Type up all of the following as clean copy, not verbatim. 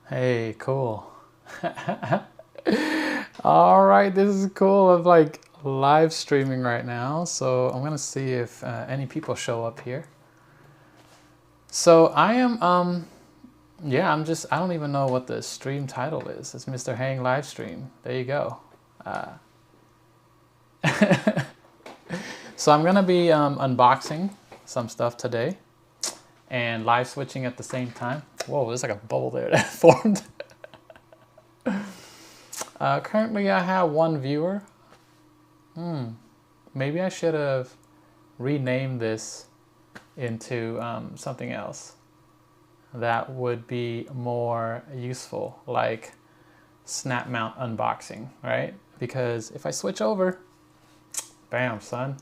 Hey, cool. All right, this is cool. I'm like live streaming right now, so I'm gonna see if any people show up here. So I am, yeah, I don't even know what the stream title is. It's Mr. Hang live stream. There you go. So I'm gonna be unboxing some stuff today and live switching at the same time. Whoa, there's like a bubble there that formed. Currently I have one viewer. Maybe I should have renamed this into something else that would be more useful, like snap mount unboxing, right? Because if I switch over, bam, son,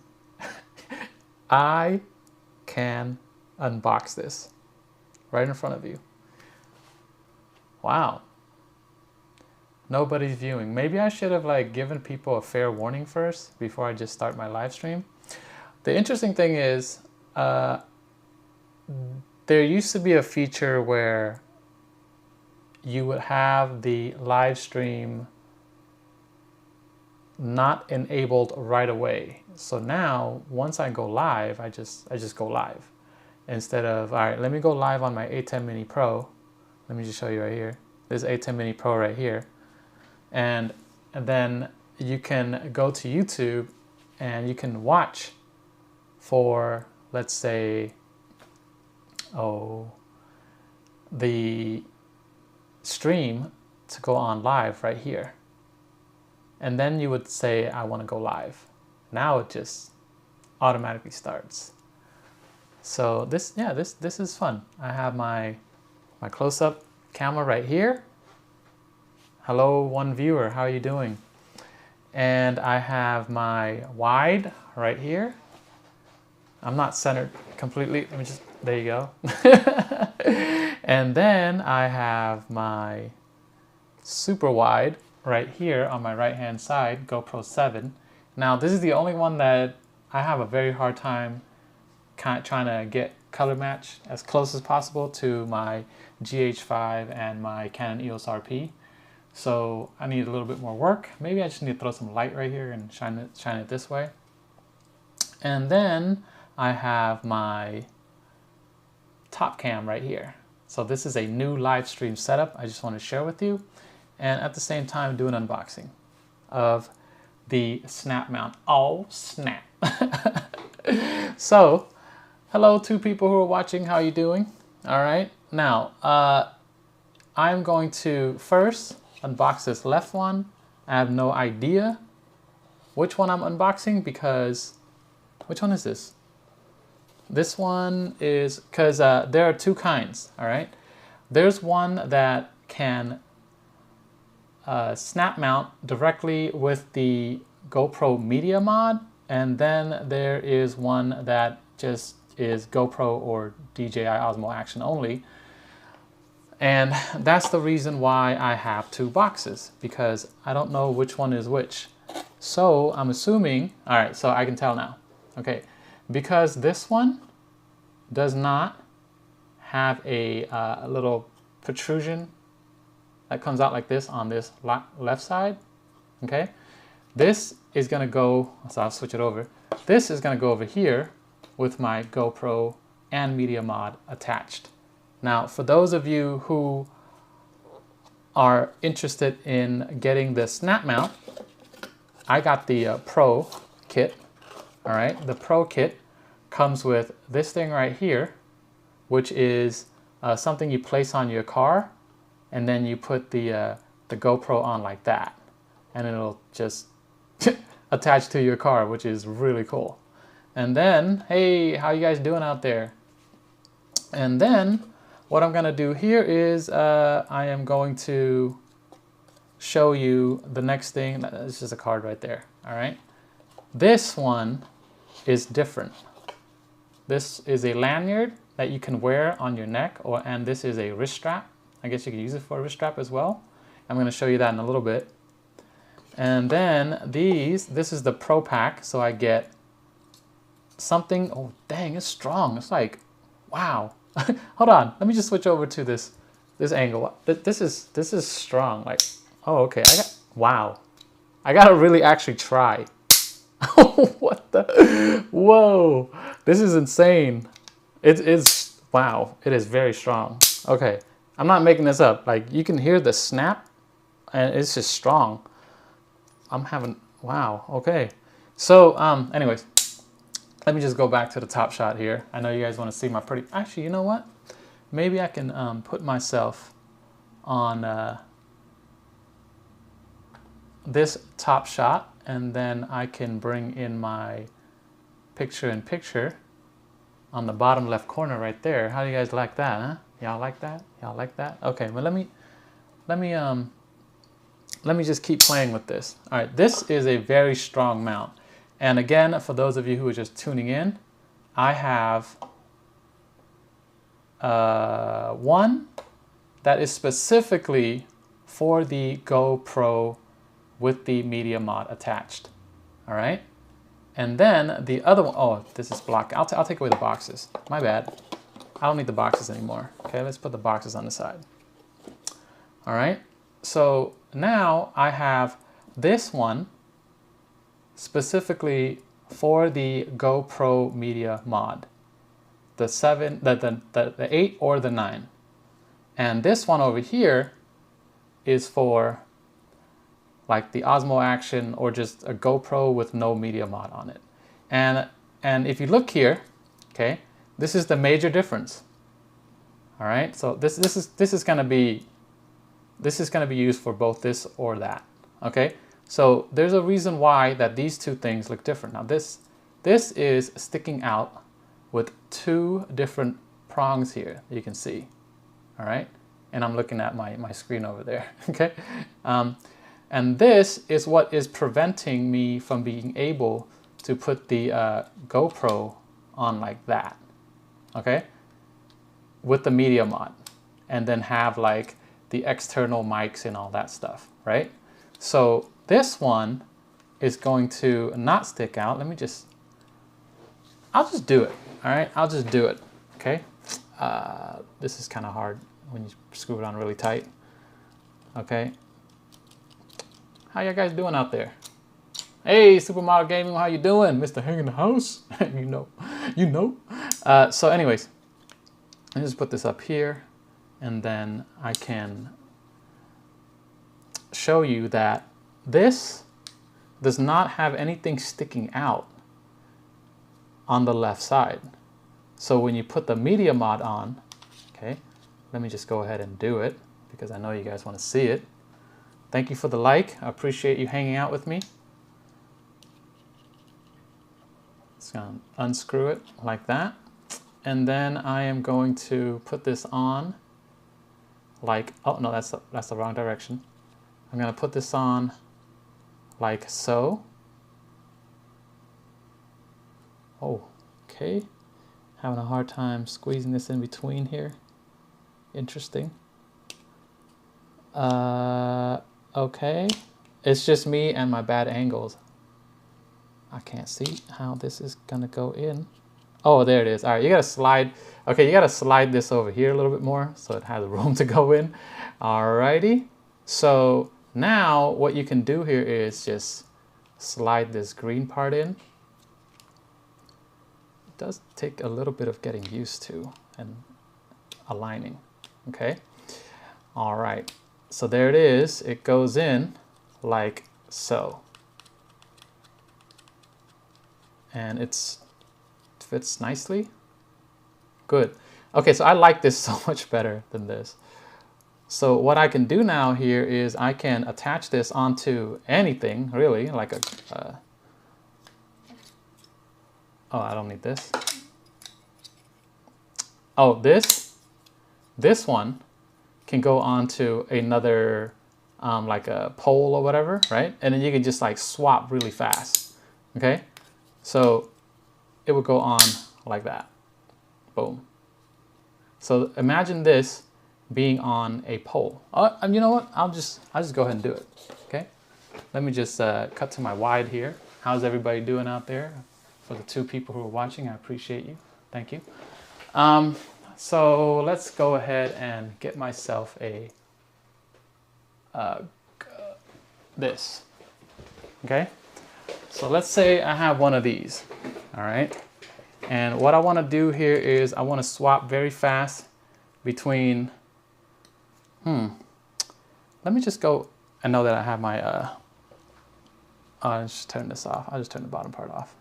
I can unbox this right in front of you. Wow. Nobody's viewing. Maybe I should have like given people a fair warning first before I just start my live stream. The interesting thing is, there used to be a feature where you would have the live stream not enabled right away. So now, once I go live, I just go live. Instead of, all right, let me go live on my A10 Mini Pro. Let me just show you right here. This A10 Mini Pro right here. And then you can go to YouTube and you can watch for, let's say, the stream to go on live right here. And then you would say, I want to go live. Now it just automatically starts. So this is fun. I have my close-up camera right here. Hello, one viewer, how are you doing? And I have my wide right here. I'm not centered completely. Let me just, there you go. And then I have my super wide right here on my right-hand side, GoPro 7. Now, this is the only one that I have a very hard time trying to get color match as close as possible to my GH5 and my Canon EOS RP. So I need a little bit more work. Maybe I just need to throw some light right here and shine it this way. And then I have my top cam right here. So this is a new live stream setup I just want to share with you. And at the same time do an unboxing of the snap mount. Oh, snap. So, hello two people who are watching. How are you doing? All right. Now, I'm going to first unbox this left one. I have no idea which one I'm unboxing because, which one is this? This one is, because there are two kinds, all right? There's one that can snap mount directly with the GoPro Media Mod, and then there is one that just is GoPro or DJI Osmo Action only. And that's the reason why I have two boxes, because I don't know which one is which. So I'm assuming, all right, so I can tell now. Okay, because this one does not have a little protrusion that comes out like this on this left side, okay? This is gonna go, so I'll switch it over. This is gonna go over here with my GoPro and Media Mod attached. Now, for those of you who are interested in getting the snap mount, I got the Pro kit, all right? The Pro kit comes with this thing right here, which is something you place on your car, and then you put the GoPro on like that, and it'll just attach to your car, which is really cool. And then, hey, how you guys doing out there? And then, what I'm gonna do here is I am going to show you the next thing. It's just a card right there, all right? This one is different. This is a lanyard that you can wear on your neck, and this is a wrist strap. I guess you could use it for a wrist strap as well. I'm gonna show you that in a little bit. And then this is the Pro Pack, so I get something, oh dang, it's strong. It's like, wow. Hold on, let me just switch over to this this angle. This is strong. Like, oh, okay. Wow. I gotta really actually try. What the? Whoa. This is insane. It is, wow. It is very strong. Okay. I'm not making this up. Like, you can hear the snap and it's just strong. Wow. Okay. So, anyways, let me just go back to the top shot here. I know you guys want to see my pretty, actually, you know what? Maybe I can put myself on this top shot, and then I can bring in my picture-in-picture on the bottom left corner right there. How do you guys like that, huh? Y'all like that? Y'all like that? Okay, well let me just keep playing with this. All right, this is a very strong mount. And again, for those of you who are just tuning in, I have one that is specifically for the GoPro with the media mod attached. All right. And then the other one, oh, this is blocked. I'll take away the boxes. My bad. I don't need the boxes anymore. Okay, let's put the boxes on the side. All right. So now I have this one specifically for the GoPro media mod. The 7, the 8 or the 9. And this one over here is for like the Osmo Action or just a GoPro with no media mod on it. And if you look here, okay, this is the major difference. All right, so this is gonna be used for both this or that. Okay, so there's a reason why that these two things look different. Now this is sticking out with two different prongs here, you can see. All right, and I'm looking at my screen over there. Okay. And this is what is preventing me from being able to put the GoPro on like that, okay, with the media mod, and then have like the external mics and all that stuff, right? So this one is going to not stick out. I'll just do it, all right? I'll just do it, okay? This is kind of hard when you screw it on really tight, okay? How you guys doing out there? Hey, Supermodel Gaming, how you doing? Mr. Hang in the house? you know. So anyways, let me just put this up here, and then I can show you that this does not have anything sticking out on the left side. So when you put the media mod on, okay, let me just go ahead and do it because I know you guys want to see it. Thank you for the like. I appreciate you hanging out with me. Just gonna unscrew it like that. And then I am going to put this on like, oh no, that's the wrong direction. I'm gonna put this on like so. Oh, okay. Having a hard time squeezing this in between here. Interesting. Okay, it's just me and my bad angles. I can't see how this is gonna go in. Oh, there it is. All right, you gotta slide. Okay, you gotta slide this over here a little bit more so it has room to go in. Alrighty. So now what you can do here is just slide this green part in. It does take a little bit of getting used to and aligning. Okay. All right. So there it is. It goes in like so. And it fits nicely. Good. Okay, so I like this so much better than this. So what I can do now here is I can attach this onto anything, really, like a... oh, I don't need this. Oh, this one can go onto another, like a pole or whatever, right? And then you can just like swap really fast, okay? So it would go on like that, boom. So imagine this being on a pole. Oh, and you know what? I'll just go ahead and do it, okay? Let me just cut to my wide here. How's everybody doing out there? For the 2 people who are watching, I appreciate you. Thank you. so let's go ahead and get myself a this. Okay, so let's say I have one of these. All right, and what I want to do here is I want to swap very fast between. Let me just go. I know that I have my. I'll just turn this off. I'll just turn the bottom part off.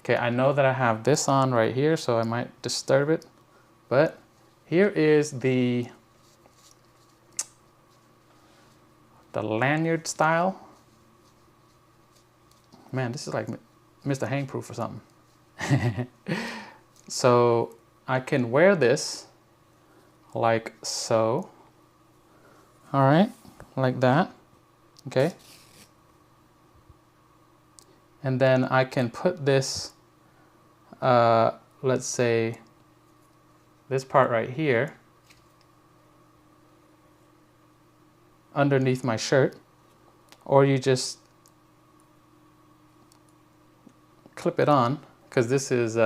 Okay, I know that I have this on right here, so I might disturb it. But here is the lanyard style. Man, this is like Mr. Hangproof or something. So I can wear this like so. All right, like that. Okay. And then I can put this, let's say, this part right here underneath my shirt, or you just clip it on, because this is,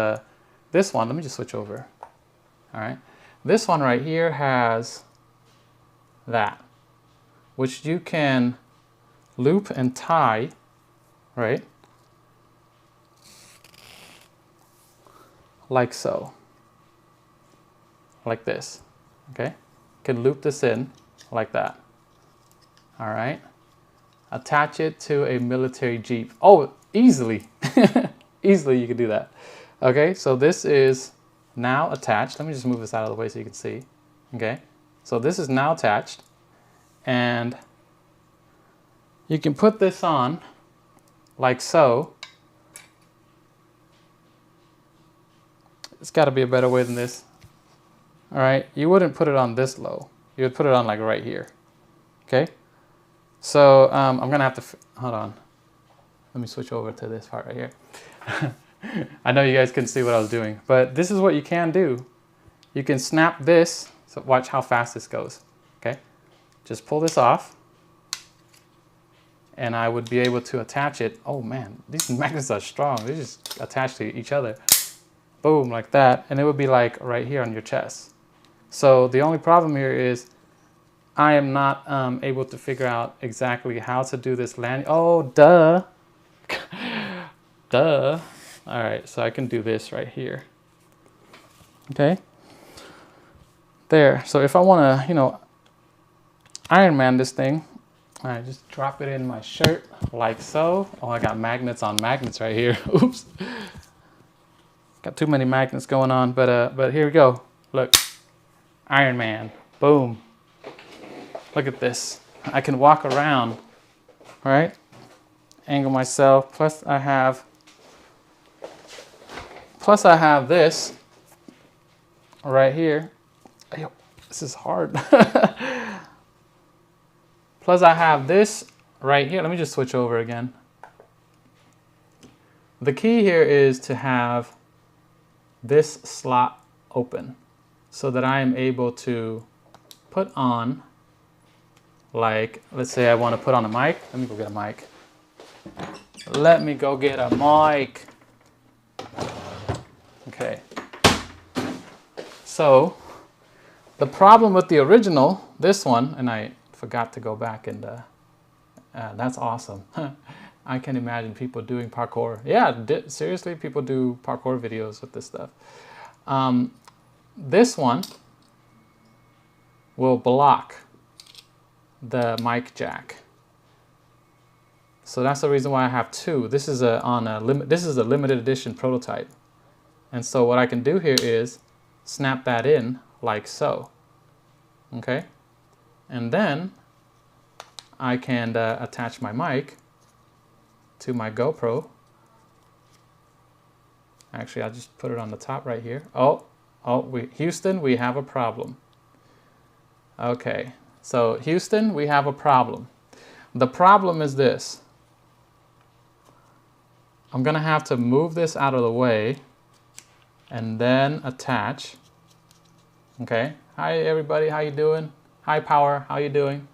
this one, let me just switch over. All right, this one right here has that, which you can loop and tie, right? Like so, like this, okay? Can loop this in like that, all right? Attach it to a military Jeep. Oh, easily, easily you can do that. Okay, so this is now attached. Let me just move this out of the way so you can see, okay? So this is now attached, and you can put this on like so. It's got to be a better way than this. All right, you wouldn't put it on this low. You would put it on like right here. Okay, so I'm gonna have to hold on. Let me switch over to this part right here. I know you guys couldn't see what I was doing, but this is what you can do. You can snap this. So watch how fast this goes. Okay, just pull this off, and I would be able to attach it. Oh man, these magnets are strong. They just attach to each other. Boom, like that, and it would be like right here on your chest. So the only problem here is I am not able to figure out exactly how to do this land. Oh, duh. Duh. All right, so I can do this right here. Okay. There. So if I want to, you know, Iron Man this thing, I just drop it in my shirt like so. Oh, I got magnets on magnets right here. Oops. Got too many magnets going on, but here we go. Look, Iron Man, boom. Look at this. I can walk around, all right? Angle myself, plus I have this right here. Ayo, this is hard. Plus I have this right here. Let me just switch over again. The key here is to have this slot open so that I am able to put on, like, let's say I want to put on a mic. Let me go get a mic. Let me go get a mic. Okay. So the problem with the original, this one, and I forgot to go back and that's awesome. I can imagine people doing parkour. Yeah, seriously, people do parkour videos with this stuff. This one will block the mic jack. So that's the reason why I have two. This is a limited edition prototype. And so what I can do here is snap that in like so. Okay? And then I can attach my mic to my GoPro. Actually, I'll just put it on the top right here. Houston, we have a problem. Okay, so Houston, we have a problem. The problem is this. I'm gonna have to move this out of the way and then attach. Okay, hi everybody, how you doing? Hi Power, how you doing?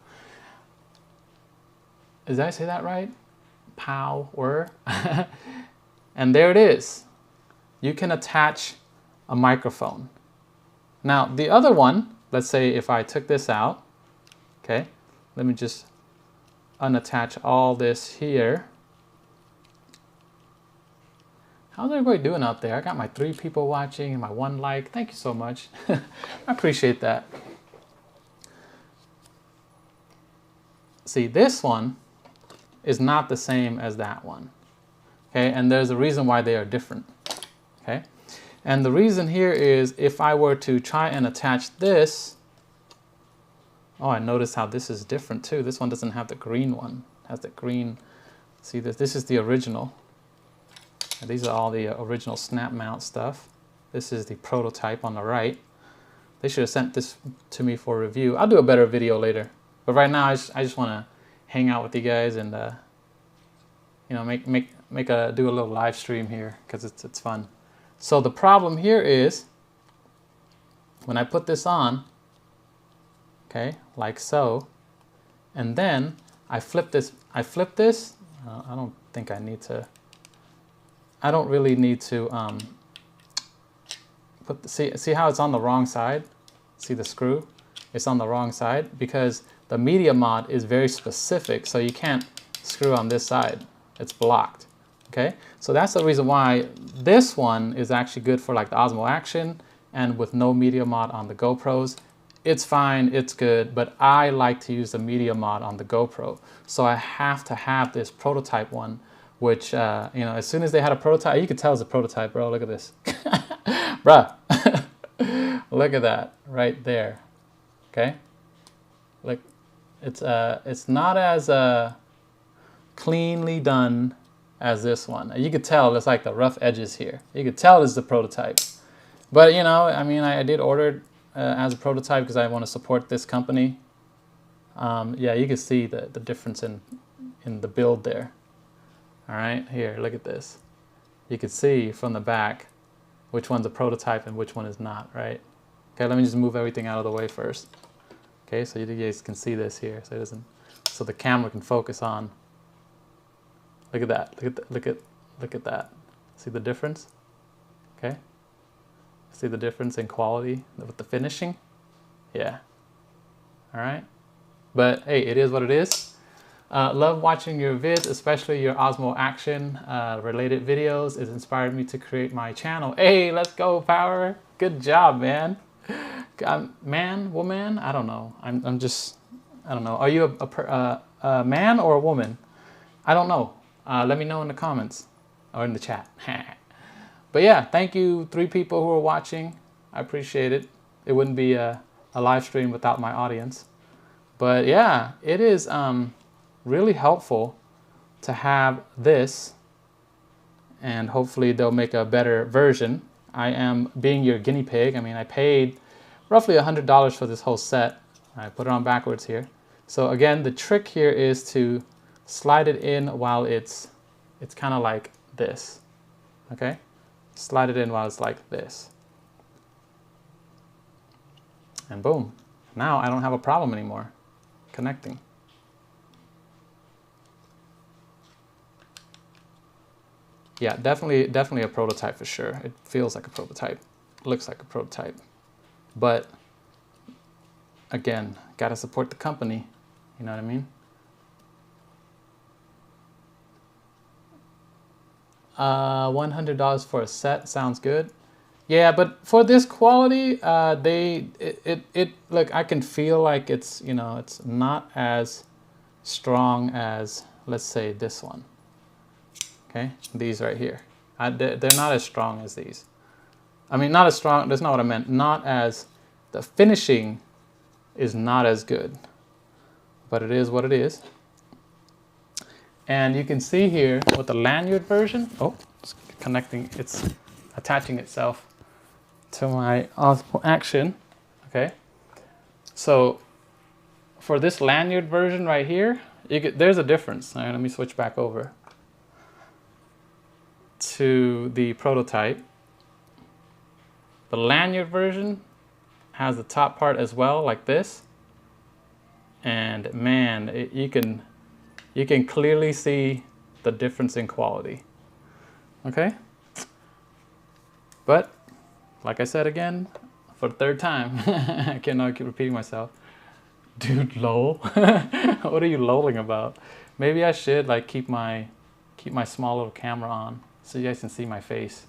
Did I say that right? Power. And there it is. You can attach a microphone. Now the other one, let's say if I took this out, okay, let me just unattach all this here. How's everybody doing out there? I got my 3 people watching and my 1 like. Thank you so much. I appreciate that. See, this one is not the same as that one. Okay, and there's a reason why they are different. Okay, and the reason here is if I were to try and attach this, oh, I noticed how this is different too. This one doesn't have the green one. It has the green. See, this is the original. And these are all the original snap mount stuff. This is the prototype on the right. They should have sent this to me for review. I'll do a better video later. But right now, I just want to hang out with you guys and you know, do a little live stream here because it's fun. So the problem here is when I put this on, okay, like so, and then I flip this. I don't think I need to. I don't really need to see how it's on the wrong side? See the screw? It's on the wrong side because the media mod is very specific, so you can't screw on this side. It's blocked, okay? So that's the reason why this one is actually good for like the Osmo Action, and with no media mod on the GoPros, it's fine, it's good, but I like to use the media mod on the GoPro. So I have to have this prototype one, which, you know, as soon as they had a prototype, you could tell it's a prototype, bro. Look at this. Bruh. Look at that right there. Okay? Look, it's not as cleanly done as this one. You could tell it's like the rough edges here. You could tell it's the prototype. But, you know, I mean, I did order it as a prototype because I want to support this company. Yeah, you can see the difference in the build there. All right, here, look at this. You can see from the back which one's a prototype and which one is not, right? Okay, let me just move everything out of the way first. Okay, so you guys can see this here, so it doesn't, so the camera can focus on. Look at that. Look at that. See the difference? Okay. See the difference in quality with the finishing? Yeah. All right. But hey, it is what it is. Love watching your vids, especially your Osmo Action related videos. It inspired me to create my channel. Hey, let's go, Power. Good job, man. Man, woman, I don't know. I'm just, I don't know. Are you a man or a woman? I don't know. Let me know in the comments or in the chat. But yeah, thank you 3 people who are watching. I appreciate it. It wouldn't be a live stream without my audience. But yeah, it is really helpful to have this, and hopefully they'll make a better version. I am being your guinea pig. I mean, I paid roughly $100 for this whole set. I put it on backwards here. So again, the trick here is to slide it in while it's kind of like this, okay? Slide it in while it's like this. And boom, now I don't have a problem anymore connecting. Yeah, definitely a prototype for sure. It feels like a prototype, looks like a prototype. But again, gotta support the company, you know what I mean? $100 for a set sounds good. Yeah, but for this quality, look, I can feel like it's, you know, it's not as strong as, let's say, this one. Okay, these right here. They're not as strong as these. I mean, not as strong, that's not what I meant. Not as, the finishing is not as good. But it is what it is. And you can see here with the lanyard version, oh, it's connecting, it's attaching itself to my Osmo Action, okay? So for this lanyard version right here, there's a difference. All right, let me switch back over to the prototype. The lanyard version has the top part as well, like this. And man, you can clearly see the difference in quality. Okay? But like I said again, for the third time. I cannot keep repeating myself. Dude, lol. What are you lolling about? Maybe I should like keep my small little camera on so you guys can see my face.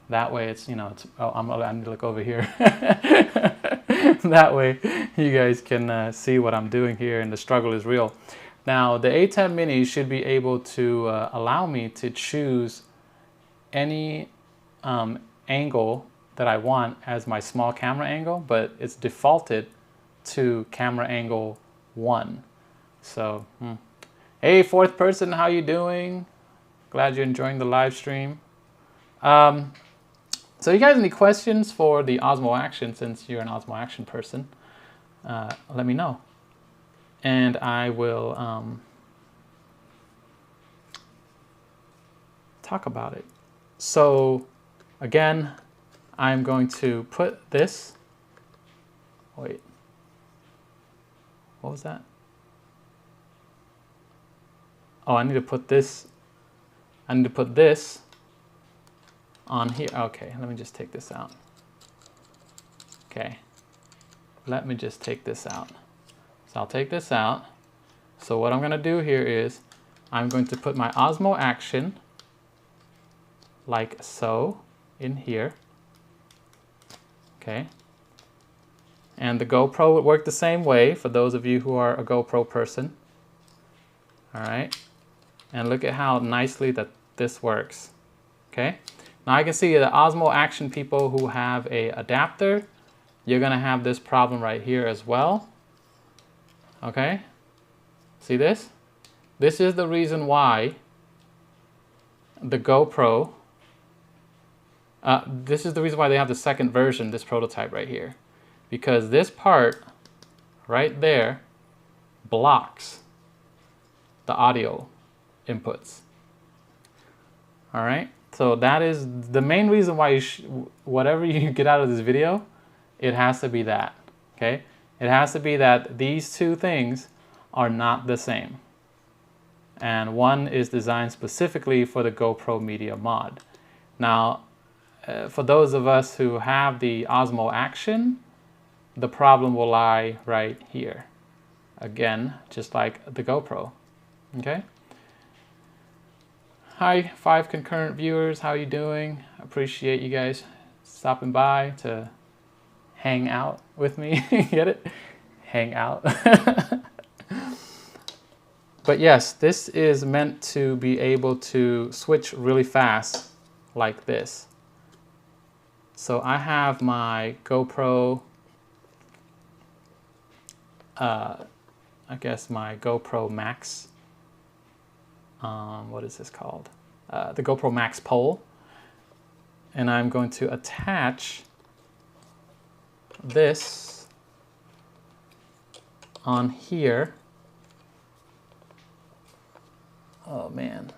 That way it's, you know, it's, oh, I need to look over here. That way you guys can see what I'm doing here, and the struggle is real. Now the A10 Mini should be able to allow me to choose any angle that I want as my small camera angle, but it's defaulted to camera angle 1. So, hey, fourth person, how you doing? Glad you're enjoying the live stream. So you guys any questions for the Osmo Action, since you're an Osmo Action person? Let me know. And I will talk about it. So again, I'm going to put this, wait, what was that? Oh, I need to put this on here. Okay, let me just take this out. Okay, let me just take this out. So I'll take this out. So what I'm going to do here is I'm going to put my Osmo Action like so in here. Okay. And the GoPro would work the same way for those of you who are a GoPro person. All right. And look at how nicely that this works. Okay. Now I can see the Osmo Action people who have a adapter, you're going to have this problem right here as well. Okay. See this? This is the reason why the GoPro, this is the reason why they have the second version, this prototype right here. Because this part right there blocks the audio inputs. All right. So that is the main reason why whatever you get out of this video, it has to be that. Okay. It has to be that these two things are not the same. And one is designed specifically for the GoPro Media Mod. Now, for those of us who have the Osmo Action, the problem will lie right here. Again, just like the GoPro. Okay? Hi, 5 concurrent viewers. How you doing? Appreciate you guys stopping by to hang out with me. Get it? Hang out. But yes, this is meant to be able to switch really fast like this. So I have my GoPro, I guess my GoPro Max, what is this called? The GoPro Max pole. And I'm going to attach this on here. Oh man.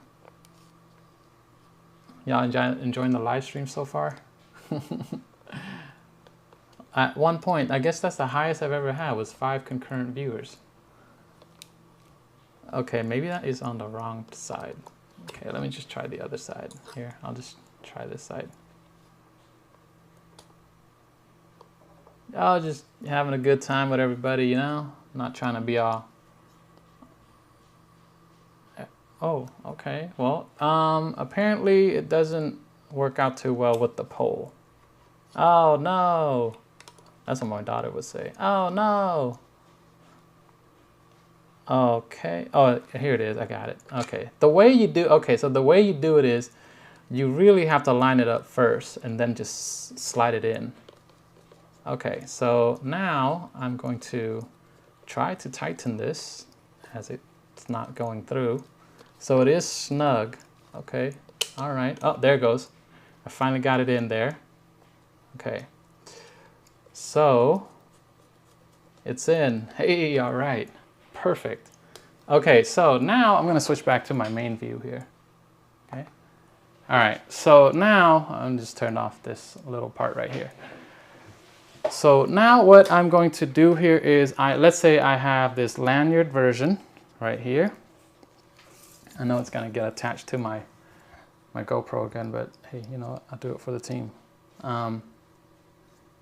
Y'all enjoying the live stream so far? At one point, I guess that's the highest I've ever had, was 5 concurrent viewers. Okay, maybe that is on the wrong side. Okay, let me just try the other side. Here, I'll just try this side. Y'all just having a good time with everybody, you know? Not trying to be all... Oh, okay. Well, apparently it doesn't work out too well with the pole. Oh, no. That's what my daughter would say. Oh, no. Okay. Oh, here it is. I got it. Okay. The way you do... Okay, so the way you do it is you really have to line it up first and then just slide it in. Okay, so now I'm going to try to tighten this as it's not going through. So it is snug. Okay. All right. Oh, there it goes. I finally got it in there. Okay. So it's in. Hey, all right. Perfect. Okay, so now I'm going to switch back to my main view here. Okay. All right. So now I'm just turn off this little part right here. So now what I'm going to do here is let's say I have this lanyard version right here. I know it's going to get attached to my GoPro again, but hey, you know what? I'll do it for the team.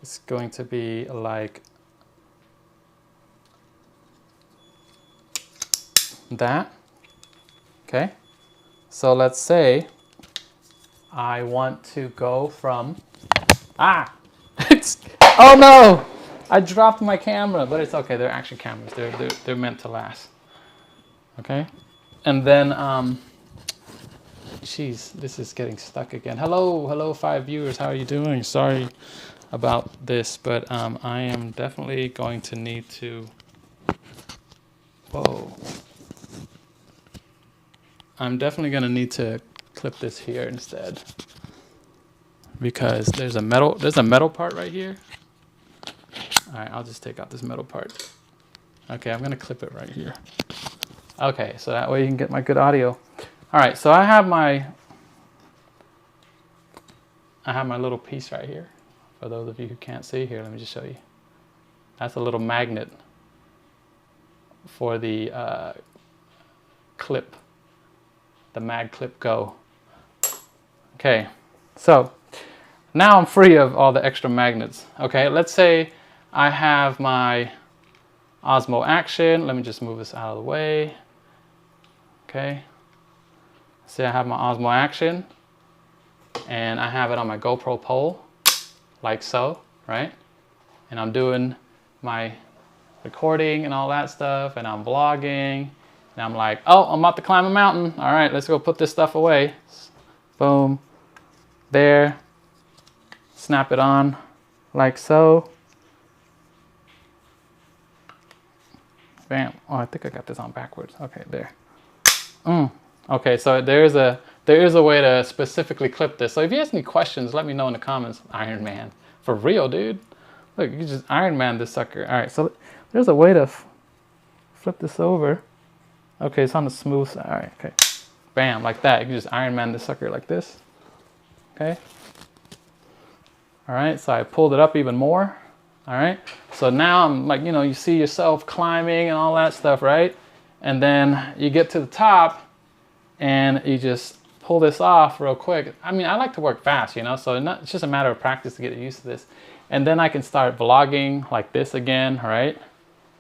It's going to be like that. Okay. So let's say I want to go from, oh no, I dropped my camera, but it's okay. They're action cameras. They're meant to last. Okay. And then, geez, this is getting stuck again. Hello, 5 viewers. How are you doing? Sorry about this, but I am definitely going to need to, whoa. I'm definitely going to need to clip this here instead, because there's a metal part right here. All right, I'll just take out this metal part. Okay, I'm going to clip it right here. Okay, so that way you can get my good audio. All right, so I have my little piece right here. For those of you who can't see here, let me just show you. That's a little magnet for the clip, the Mag Clip Go. Okay, so now I'm free of all the extra magnets. Okay, let's say I have my Osmo Action. Let me just move this out of the way. Okay, say I have my Osmo Action and I have it on my GoPro pole, like so, right? And I'm doing my recording and all that stuff, and I'm vlogging, and I'm like, oh, I'm about to climb a mountain. All right, let's go put this stuff away. Boom, there, snap it on like so. Bam. Oh, I think I got this on backwards. Okay, there. Okay, so there is a way to specifically clip this. So if you have any questions, let me know in the comments. Iron Man, for real, dude. Look, you just Iron Man this sucker. All right, so there's a way to flip this over. Okay, it's on the smooth side. All right, okay. Bam, like that. You can just Iron Man this sucker like this. Okay. All right, so I pulled it up even more. All right, so now I'm like, you know, you see yourself climbing and all that stuff, right? And then you get to the top and you just pull this off real quick. I mean, I like to work fast, you know, so it's just a matter of practice to get used to this. And then I can start vlogging like this again, right?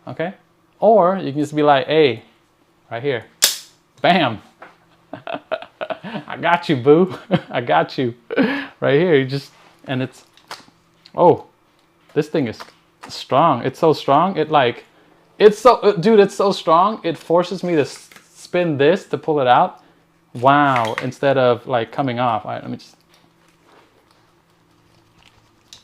Okay. Or you can just be like, hey, right here, bam. I got you, boo. I got you right here. You just, and it's, oh, this thing is strong. It's so strong. It's so strong. It forces me to spin this to pull it out. Wow. Instead of like coming off. All right, let me just,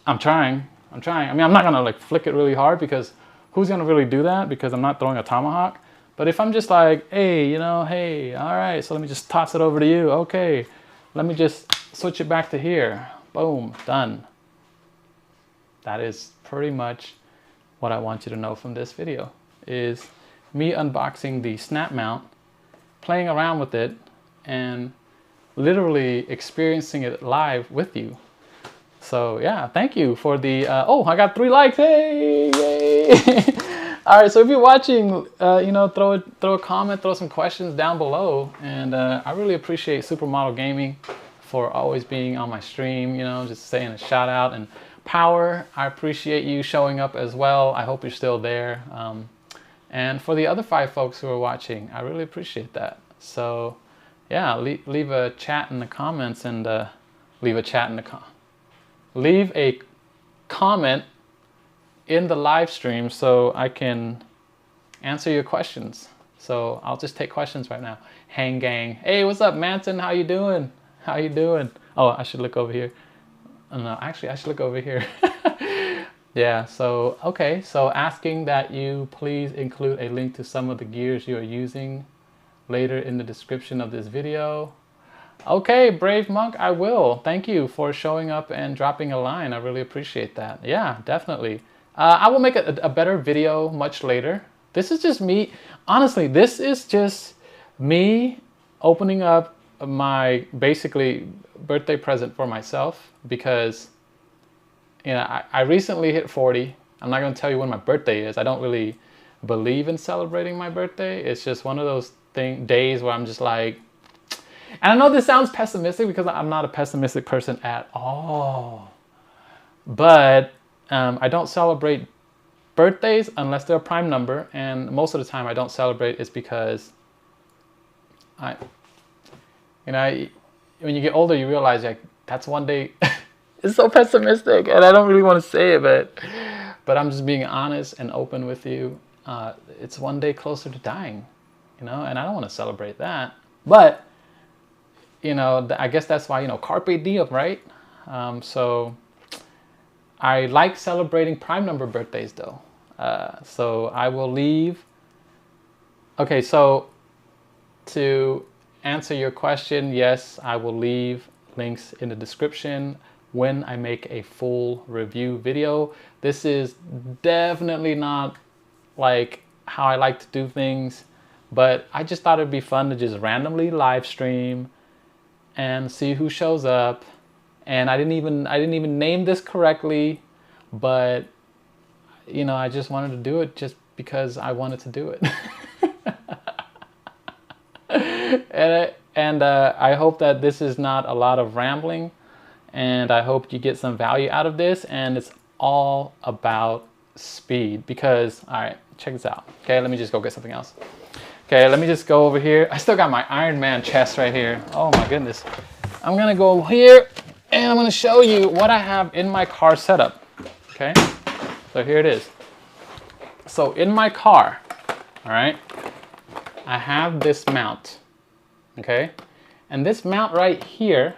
I'm trying. I mean, I'm not going to like flick it really hard, because who's going to really do that? Because I'm not throwing a tomahawk. But if I'm just like, hey, you know, hey, all right, so let me just toss it over to you. Okay, let me just switch it back to here. Boom, done. That is pretty much what I want you to know from this video, is me unboxing the snap mount, playing around with it, and literally experiencing it live with you. So yeah, thank you for the, oh, I got 3 likes, hey, yay. All right, so if you're watching, you know, throw a comment, throw some questions down below. And I really appreciate Supermodel Gaming for always being on my stream, you know, just saying a shout out. And Power, I appreciate you showing up as well. I hope you're still there. And for the other 5 folks who are watching, I really appreciate that. So yeah, leave a chat in the comments, and leave a comment in the live stream so I can answer your questions. So I'll just take questions right now. Hang gang. Hey, what's up, Manson? How you doing? How you doing? Oh, I should look over here. No, actually, I should look over here. Yeah, so, okay. So asking that you please include a link to some of the gears you are using later in the description of this video. Okay, Brave Monk, I will. Thank you for showing up and dropping a line. I really appreciate that. Yeah, definitely. I will make a better video much later. This is just me. Honestly, this is just me opening up my basically birthday present for myself, because, you know, I recently hit 40. I'm not going to tell you when my birthday is. I don't really believe in celebrating my birthday. It's just one of those days where I'm just like, and I know this sounds pessimistic, because I'm not a pessimistic person at all. But I don't celebrate birthdays unless they're a prime number, and most of the time I don't celebrate is because when you get older, you realize like that's one day. It's so pessimistic, and I don't really want to say it, but I'm just being honest and open with you. It's one day closer to dying, and I don't want to celebrate that. But I guess that's why carpe diem, right? So I like celebrating prime number birthdays though. So I will leave. Okay, so to answer your question, yes, I will leave links in the description when I make a full review video. This is definitely not like how I like to do things, but I just thought it'd be fun to just randomly live stream and see who shows up. And I didn't even name this correctly, but I just wanted to do it just because I wanted to do it. And I hope that this is not a lot of rambling, and I hope you get some value out of this. And it's all about speed because, all right, check this out. Okay, let me just go get something else. Okay, let me just go over here. I still got my Iron Man chest right here. Oh my goodness. I'm gonna go here and I'm gonna show you what I have in my car setup. Okay, so here it is. So in my car, all right, I have this mount. Okay, and this mount right here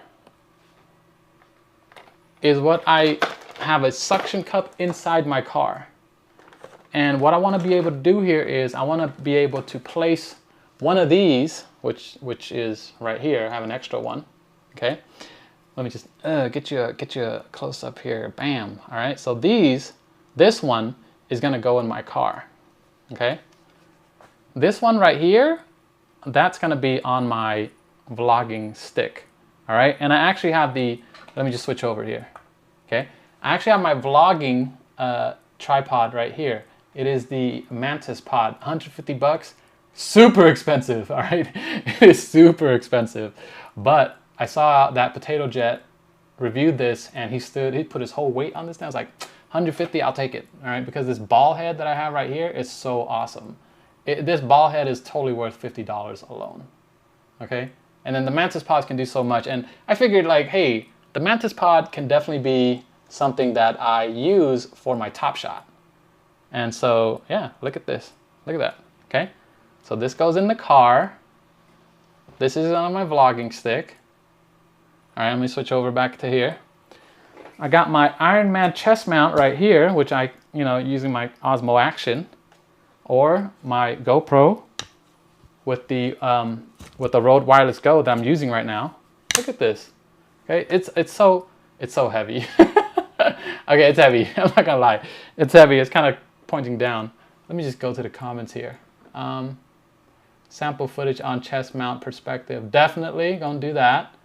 is what I have a suction cup inside my car. And what I want to be able to do here is I want to be able to place one of these, which is right here. I have an extra one. Okay, let me just get you a close up here. Bam. All right, so this one is gonna go in my car. Okay, this one right here, that's gonna be on my vlogging stick. All right, and I actually have let me just switch over here. Okay, I actually have my vlogging tripod right here. It is the Mantis Pod, 150 bucks, super expensive. All right, it is super expensive. But I saw that Potato Jet reviewed this, and he put his whole weight on this. And I was like, 150, I'll take it. All right, because this ball head that I have right here is so awesome. This ball head is totally worth $50 alone. Okay, and then the Mantis Pods can do so much, and I figured like, hey, the Mantis Pod can definitely be something that I use for my Top Shot. And so, yeah, look at this. Look at that. Okay, so this goes in the car. This is on my vlogging stick. All right, let me switch over back to here. I got my Iron Man chest mount right here, which I, using my Osmo Action, or my GoPro with the Rode Wireless Go that I'm using right now. Look at this. Okay, it's so heavy. Okay, it's heavy. I'm not gonna lie, it's heavy. It's kind of pointing down. Let me just go to the comments here. Sample footage on chest mount perspective. Definitely gonna do that.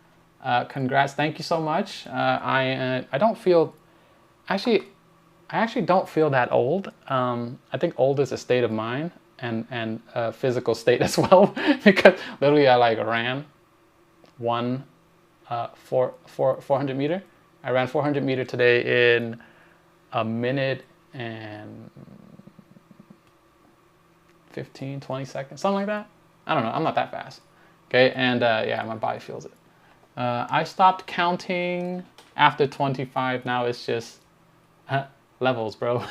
Congrats, thank you so much. I don't feel, I actually don't feel that old. I think old is a state of mind and a physical state as well, because literally I like ran 400 meter. I ran 400 meter today in a minute and 15, 20 seconds, something like that. I don't know, I'm not that fast. Okay, and yeah, my body feels it. I stopped counting after 25. Now it's just levels, bro.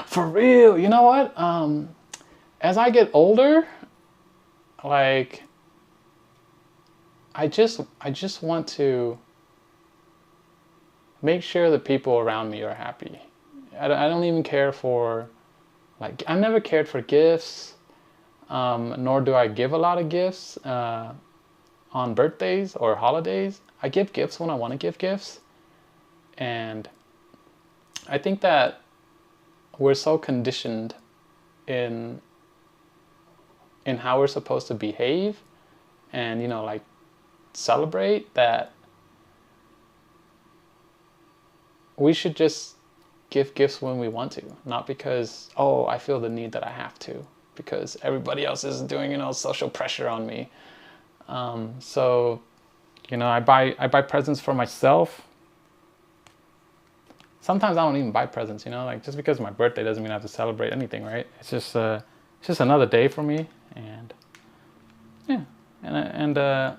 For real, you know what? As I get older, like, I just want to make sure the people around me are happy. I don't even care for, like, I've never cared for gifts. Nor do I give a lot of gifts on birthdays or holidays. I give gifts when I want to give gifts. And I think that we're so conditioned in how we're supposed to behave and, like, celebrate, that we should just give gifts when we want to, not because, oh, I feel the need that I have to, because everybody else is doing, social pressure on me. So, I buy presents for myself sometimes I don't even buy presents, you know, like just because it's my birthday doesn't mean I have to celebrate anything, right? It's just another day for me, and yeah, and I'm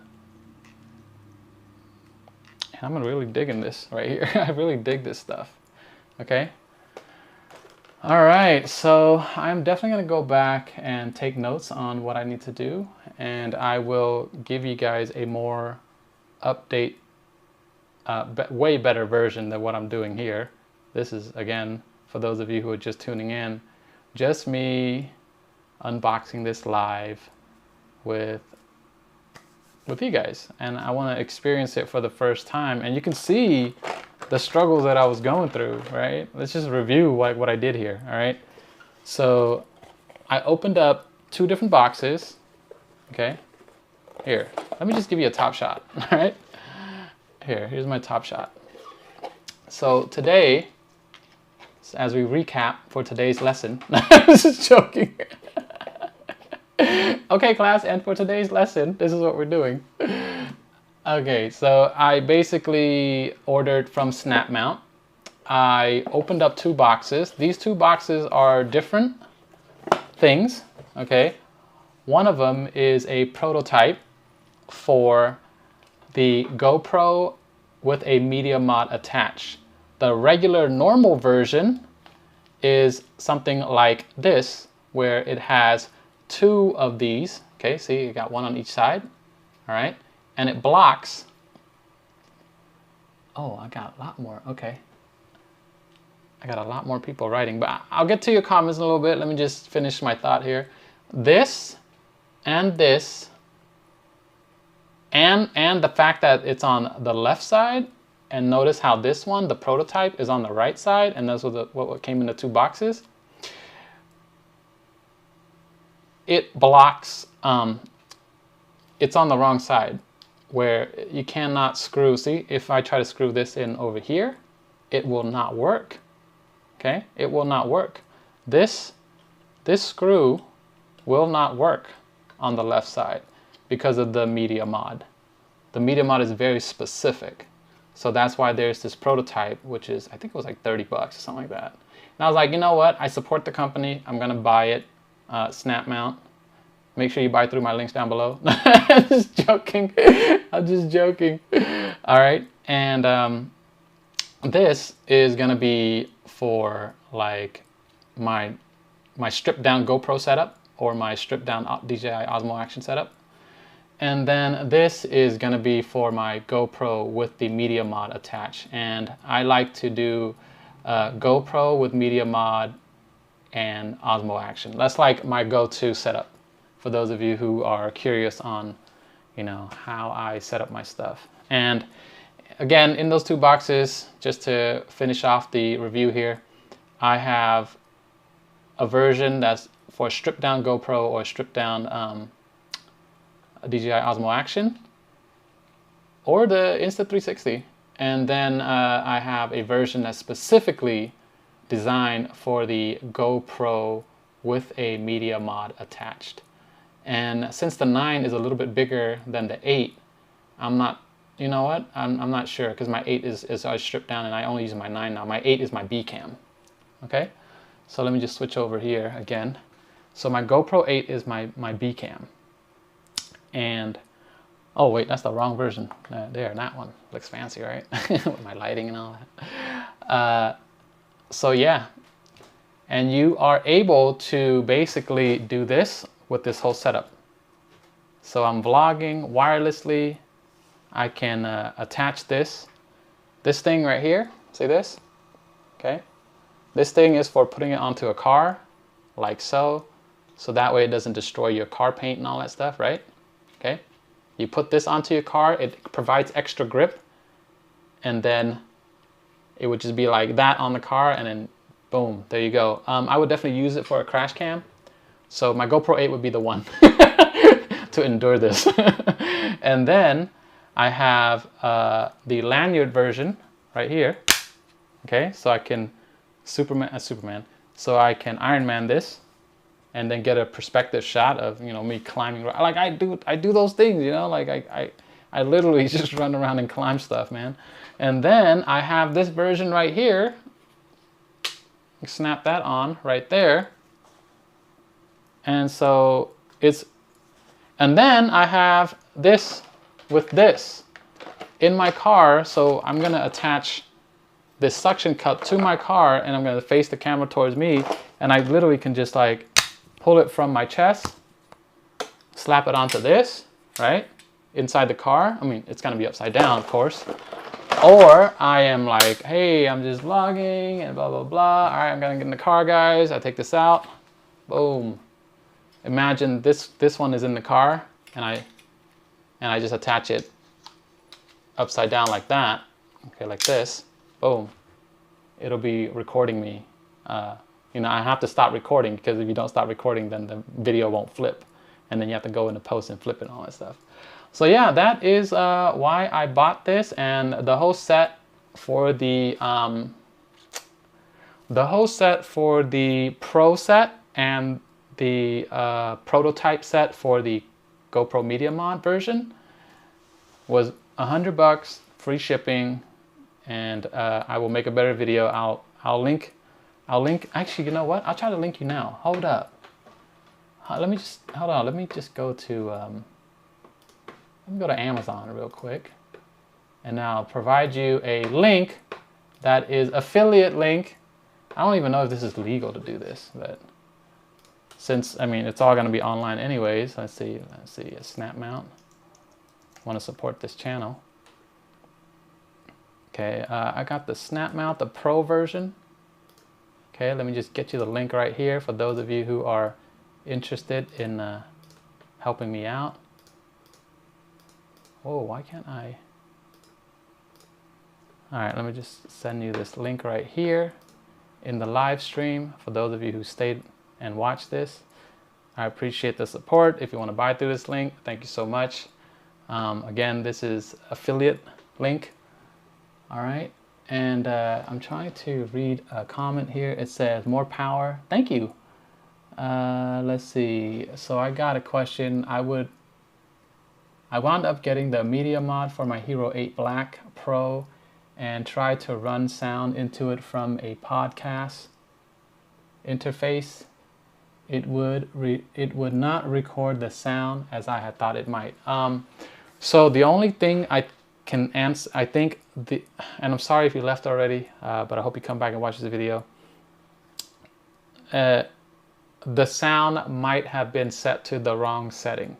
really digging this right here. I really dig this stuff. Okay. All right, so I'm definitely gonna go back and take notes on what I need to do, and I will give you guys a more update, way better version than what I'm doing here. This is, again, for those of you who are just tuning in, just me unboxing this live with you guys, and I want to experience it for the first time, and you can see the struggles that I was going through, right? Let's just review what I did here, all right? So I opened up 2 different boxes, okay? Here, let me just give you a top shot, all right? Here's my top shot. So today, as we recap for today's lesson, I'm just joking. Okay, class, and for today's lesson, this is what we're doing. Okay, so I basically ordered from Snap Mount. I opened up 2 boxes. These 2 boxes are different things, okay? One of them is a prototype for the GoPro with a media mod attached. The regular normal version is something like this, where it has 2 of these. Okay, see, you got 1 on each side, all right? And it blocks. Oh, I got a lot more, okay. I got a lot more people writing, but I'll get to your comments in a little bit. Let me just finish my thought here. This and this, and the fact that it's on the left side, and notice how this one, the prototype, is on the right side, and that's what came in the 2 boxes. It blocks, it's on the wrong side, where you cannot screw. See, if I try to screw this in over here, it will not work. Okay, it will not work. This screw will not work on the left side because of the media mod. The media mod is very specific. So that's why there's this prototype, which is, I think it was like 30 bucks or something like that. And I was like, you know what? I support the company. I'm gonna buy it. Snap Mount. Make sure you buy through my links down below. I'm just joking. I'm just joking. All right, and this is gonna be for like my stripped down GoPro setup or my stripped down DJI Osmo Action setup. And then this is gonna be for my GoPro with the media mod attached. And I like to do GoPro with media mod and Osmo Action. That's like my go-to setup for those of you who are curious on, you know, how I set up my stuff. And again, in those 2 boxes, just to finish off the review here, I have a version that's for stripped down GoPro or stripped down DJI Osmo Action or the Insta360. And then I have a version that's specifically designed for the GoPro with a media mod attached. And since the 9 is a little bit bigger than the 8, I'm not, you know what? I'm not sure, because my 8 is stripped down and I only use my 9 now. My 8 is my B cam. Okay? So let me just switch over here again. So my GoPro 8 is my B cam. And oh wait, that's the wrong version. There, that one looks fancy, right? With my lighting and all that. So yeah, and you are able to basically do this with this whole setup. So I'm vlogging wirelessly. I can attach this thing right here. See this? Okay. This thing is for putting it onto a car, like so. So that way it doesn't destroy your car paint and all that stuff, right? Okay. You put this onto your car, it provides extra grip, and then it would just be like that on the car, and then boom, there you go. I would definitely use it for a crash cam. So my GoPro 8 would be the one to endure this. And then I have the lanyard version right here. Okay, so I can Superman. So I can Iron Man this, and then get a perspective shot of, you know, me climbing. Like I do those things, you know. Like I literally just run around and climb stuff, man. And then I have this version right here, snap that on right there. And so and then I have this with this in my car. So I'm gonna attach this suction cup to my car, and I'm gonna face the camera towards me, and I literally can just like pull it from my chest, slap it onto this, right? Inside the car. I mean, it's gonna be upside down, of course. Or I am like, hey, I'm just vlogging and blah, blah, blah. All right, I'm gonna get in the car, guys. I take this out, boom. Imagine this one is in the car, and I just attach it upside down like that. Okay, like this, boom. It'll be recording me. You know, I have to stop recording, because if you don't stop recording, then the video won't flip. And then you have to go into post and flip it and all that stuff. So yeah, that is why I bought this, and the whole set for the Pro set and the prototype set for the GoPro Media Mod version was $100, free shipping, and I will make a better video. I'll link. Actually, you know what? I'll try to link you now. Hold up. Let me just hold on. Let me just go to Amazon real quick, and now I'll provide you a link that is affiliate link. I don't even know if this is legal to do this, but since, I mean, it's all going to be online anyways. Let's see, a snap mount. Want to support this channel. Okay, I got the snap mount, the Pro version. Okay, let me just get you the link right here for those of you who are interested in helping me out. Oh, why can't I? All right, let me just send you this link right here in the live stream for those of you who stayed and watched this. I appreciate the support. If you want to buy through this link, thank you so much. Again, this is affiliate link. All right, and I'm trying to read a comment here. It says more power. Thank you. Let's see. So I got a question. I wound up getting the media mod for my Hero 8 Black Pro and tried to run sound into it from a podcast interface. It would not record the sound as I had thought it might. So the only thing I can answer, I think, and I'm sorry if you left already, but I hope you come back and watch this video. The sound might have been set to the wrong setting,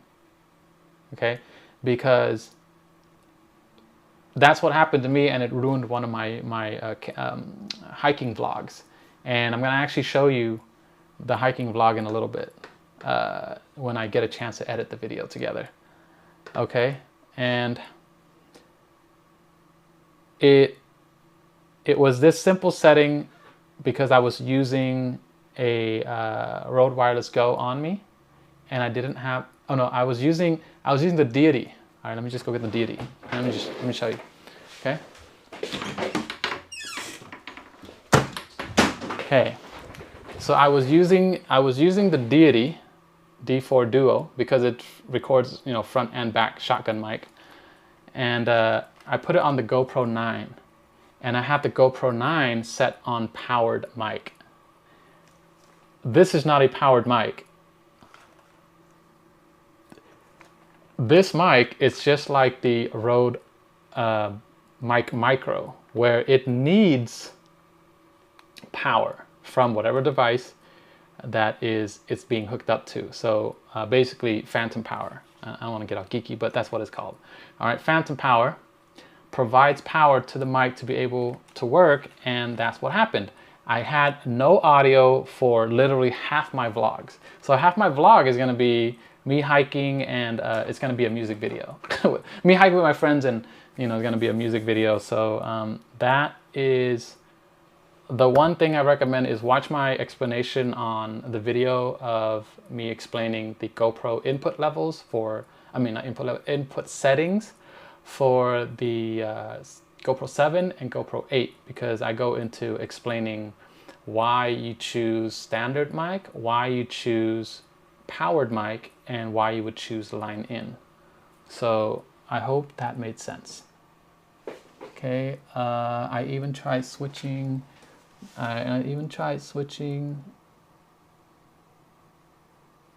okay? Because that's what happened to me, and it ruined one of my hiking vlogs. And I'm gonna actually show you the hiking vlog in a little bit when I get a chance to edit the video together, okay? And it was this simple setting because I was using a Rode Wireless Go on me, and I didn't have. Oh no, I was using the Deity. All right, let me just go get the Deity. Let me show you. Okay. Okay. So I was using the Deity D4 Duo because it records, you know, front and back shotgun mic, and I put it on the GoPro 9, and I had the GoPro 9 set on powered mic. This is not a powered mic. This mic is just like the Rode Mic Micro, where it needs power from whatever device that it's being hooked up to. So basically phantom power. I don't want to get all geeky, but that's what it's called. All right, phantom power provides power to the mic to be able to work, and that's what happened. I had no audio for literally half my vlogs. So half my vlog is going to be me hiking, and it's going to be a music video. Me hiking with my friends, and you know, it's going to be a music video. So that is the one thing I recommend, is watch my explanation on the video of me explaining the GoPro input levels for, I mean, not input level, input settings for the GoPro 7 and GoPro 8, because I go into explaining why you choose standard mic, why you choose powered mic, and why you would choose line in. So I hope that made sense. Okay, I even tried switching I even tried switching.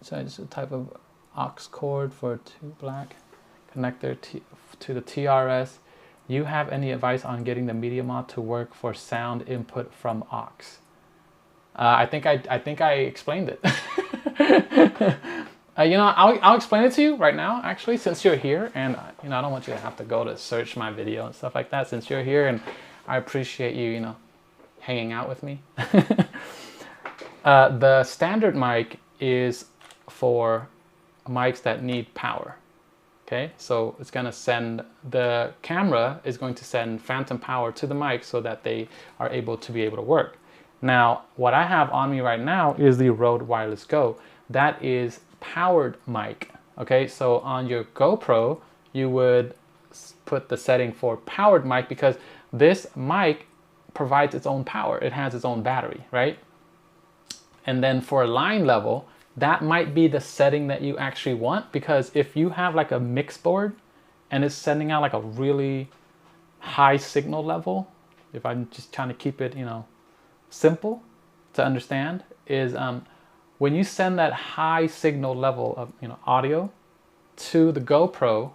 So it's a type of aux cord for 2 black connector to the TRS. You have any advice on getting the media mod to work for sound input from aux? I think I explained it. You know, I'll explain it to you right now, actually, since you're here, and you know, I don't want you to have to go to search my video and stuff like that. Since you're here, and I appreciate you, you know, hanging out with me. The standard mic is for mics that need power. Okay, so it's going to send, the camera is going to send phantom power to the mic so that they are able to work. Now, what I have on me right now is the Rode Wireless Go. That is powered mic. Okay, so on your GoPro, you would put the setting for powered mic because this mic provides its own power. It has its own battery, right? And then for line level, that might be the setting that you actually want, because if you have like a mix board and it's sending out like a really high signal level, if I'm just trying to keep it, you know, simple to understand, is when you send that high signal level of, you know, audio to the GoPro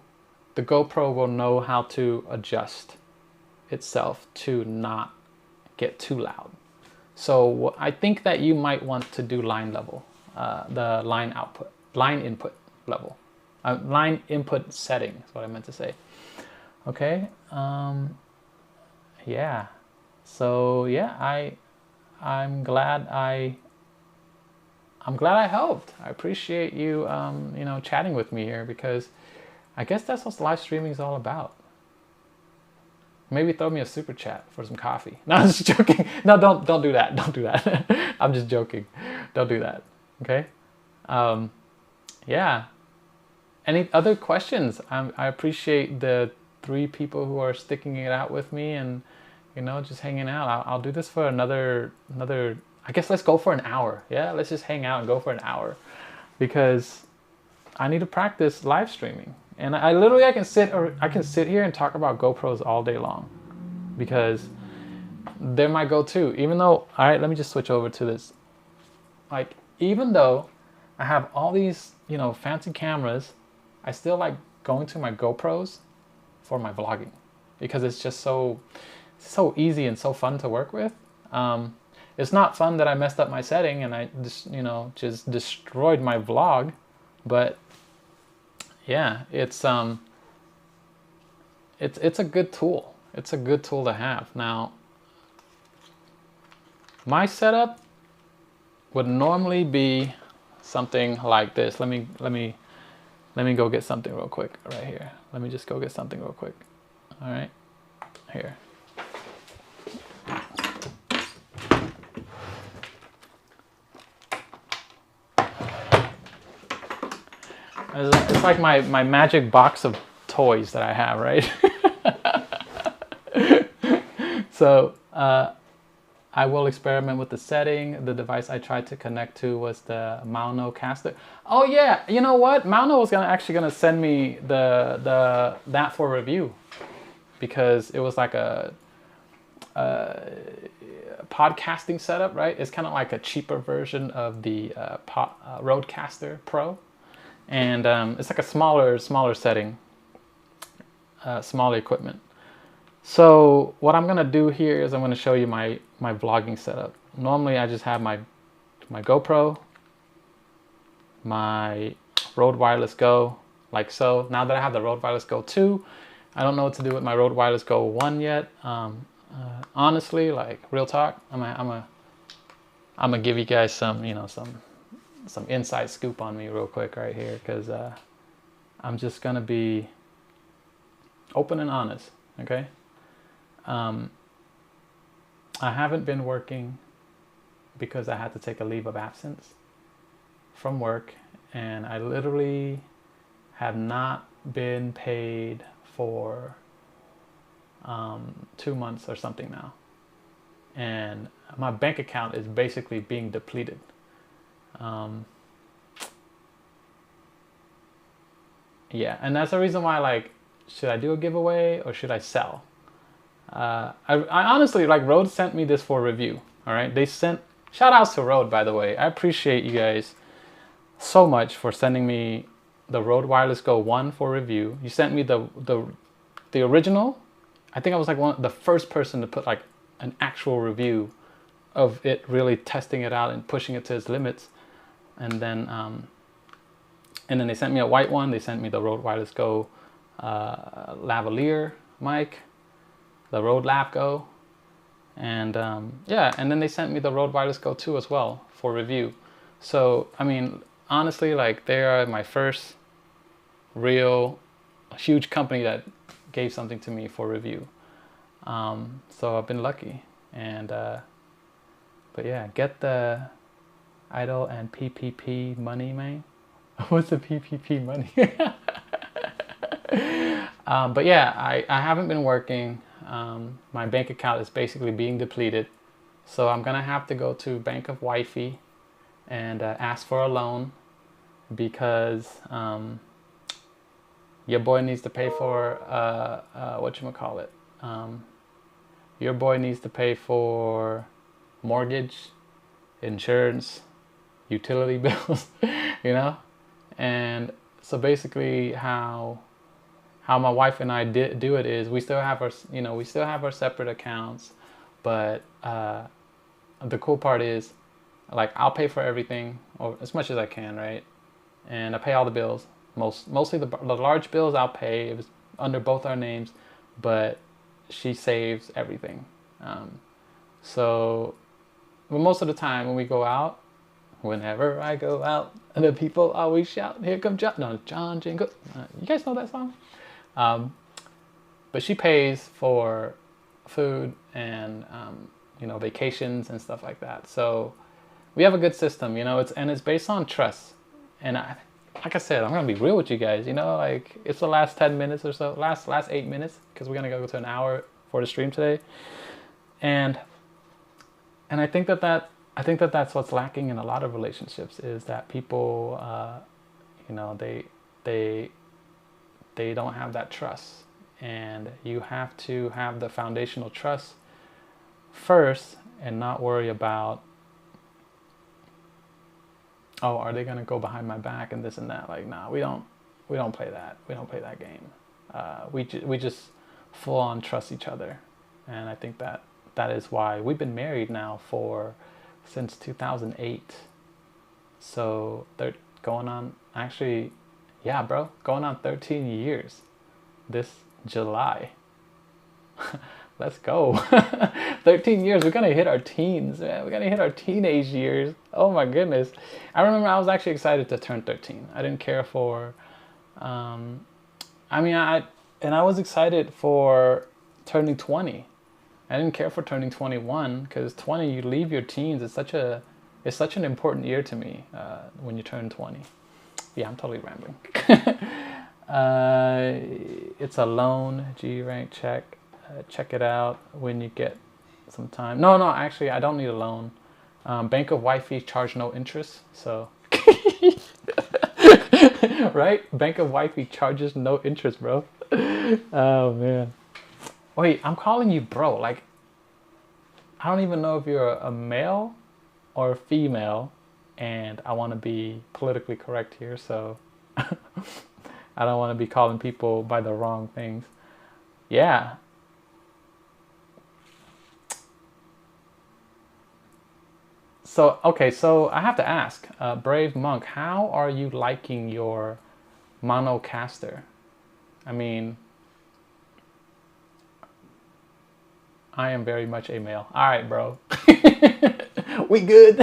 will know how to adjust itself to not get too loud. So I think that you might want to do line level, the line input level, line input setting is what I meant to say. Okay, yeah. So yeah, I'm glad I helped. I appreciate you, you know, chatting with me here, because I guess that's what live streaming is all about. Maybe throw me a super chat for some coffee. No, I'm just joking. No, don't do that. Don't do that. I'm just joking. Don't do that. Okay. Yeah. Any other questions? I appreciate the 3 people who are sticking it out with me and, you know, just hanging out. I'll do this for another. I guess let's go for an hour. Yeah, let's just hang out and go for an hour, because I need to practice live streaming. And I can sit here and talk about GoPros all day long, because they're my go-to. Even though, all right, let me just switch over to this. Like, even though I have all these, you know, fancy cameras, I still like going to my GoPros for my vlogging, because it's just so easy and so fun to work with. It's not fun that I messed up my setting and I just, you know, just destroyed my vlog, but yeah, it's a good tool. It's a good tool to have. Now, my setup would normally be something like this. Let me go get something real quick right here. Let me just go get something real quick. All right, here. It's like my magic box of toys that I have, right? So I will experiment with the setting. The device I tried to connect to was the Mauno caster. Oh yeah, you know what? Mauno was actually gonna send me that for review, because it was like a podcasting setup, right? It's kind of like a cheaper version of the Rodecaster Pro. And it's like a smaller setting, smaller equipment. So what I'm gonna do here is I'm gonna show you my vlogging setup. Normally I just have my GoPro, my Rode Wireless Go, like so. Now that I have the Rode Wireless Go 2, I don't know what to do with my Rode Wireless Go 1 yet. Honestly, like real talk, I'm gonna give you guys some, you know, some inside scoop on me real quick right here, because I'm just gonna be open and honest. Okay, I haven't been working because I had to take a leave of absence from work, and I literally have not been paid for 2 months or something now, and my bank account is basically being depleted. Yeah, and that's the reason why, like, should I do a giveaway or should I sell? I honestly, like, Rode sent me this for review. All right, they sent, shout outs to Rode, by the way. I appreciate you guys so much for sending me the Rode Wireless Go 1 for review. You sent me the original. I think I was like the first person to put like an actual review of it, really testing it out and pushing it to its limits. And then they sent me a white one. They sent me the Rode Wireless Go lavalier mic, the Rode Lab Go, and yeah, and then they sent me the Rode Wireless Go 2 as well for review. So I mean, honestly, like, they are my first real huge company that gave something to me for review. So I've been lucky, and but yeah, get the idle and PPP money, man. What's the PPP money? But yeah, I haven't been working. My bank account is basically being depleted, so I'm gonna have to go to Bank of Wifey and ask for a loan, because your boy needs to pay for whatchamacallit. Your boy needs to pay for mortgage, insurance, utility bills, you know? And so basically how my wife and I do it is, we still have our separate accounts, but the cool part is, like, I'll pay for everything, or as much as I can, right? And I pay all the bills. Mostly the large bills I'll pay. It was under both our names, but she saves everything. So, but most of the time when we go out, whenever I go out, the people always shout, "Here come John!" No, John Jingle. You guys know that song? But she pays for food and vacations and stuff like that. So we have a good system, it's based on trust. And like I said, I'm gonna be real with you guys. Like, it's the last 10 minutes or so, last 8 minutes, because we're gonna go to an hour for the stream today. And I think that's what's lacking in a lot of relationships, is that people, they don't have that trust. And you have to have the foundational trust first, and not worry about, oh, are they gonna go behind my back and this and that? Like, nah, we don't play that. We don't play that game. We just full on trust each other, and I think that is why we've been married now since 2008. So they're going on, actually, yeah, bro, going on 13 years this July. Let's go. 13 years. We're gonna hit our teens, man. We're gonna hit our teenage years. Oh my goodness. I remember I was actually excited to turn 13. I didn't care for I was excited for turning 20. I didn't care for turning 21, because 20, you leave your teens. It's such an important year to me, when you turn 20. Yeah, I'm totally rambling. It's a loan, G rank check. Check it out when you get some time. No, actually, I don't need a loan. Bank of Wifey charge no interest, so right? Bank of Wifey charges no interest, bro. Oh man. Wait, I'm calling you bro. Like, I don't even know if you're a male or a female, and I want to be politically correct here, so I don't want to be calling people by the wrong things. Yeah. So, okay, so I have to ask, Brave Monk, how are you liking your Monocaster? I mean, I am very much a male. All right, bro. We good.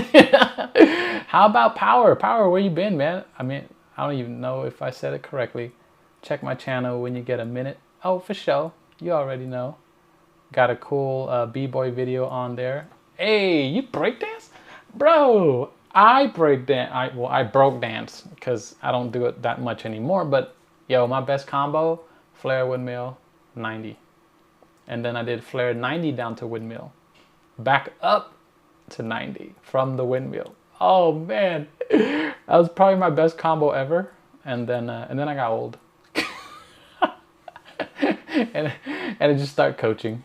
How about Power? Power, where you been, man? I mean, I don't even know if I said it correctly. Check my channel when you get a minute. Oh, for sure. You already know. Got a cool b-boy video on there. Hey, you breakdance? Bro, I broke dance, because I don't do it that much anymore. But yo, my best combo, flare windmill 90, and then I did flare 90 down to windmill, back up to 90 from the windmill. Oh man, that was probably my best combo ever. And then I got old, and I just started coaching,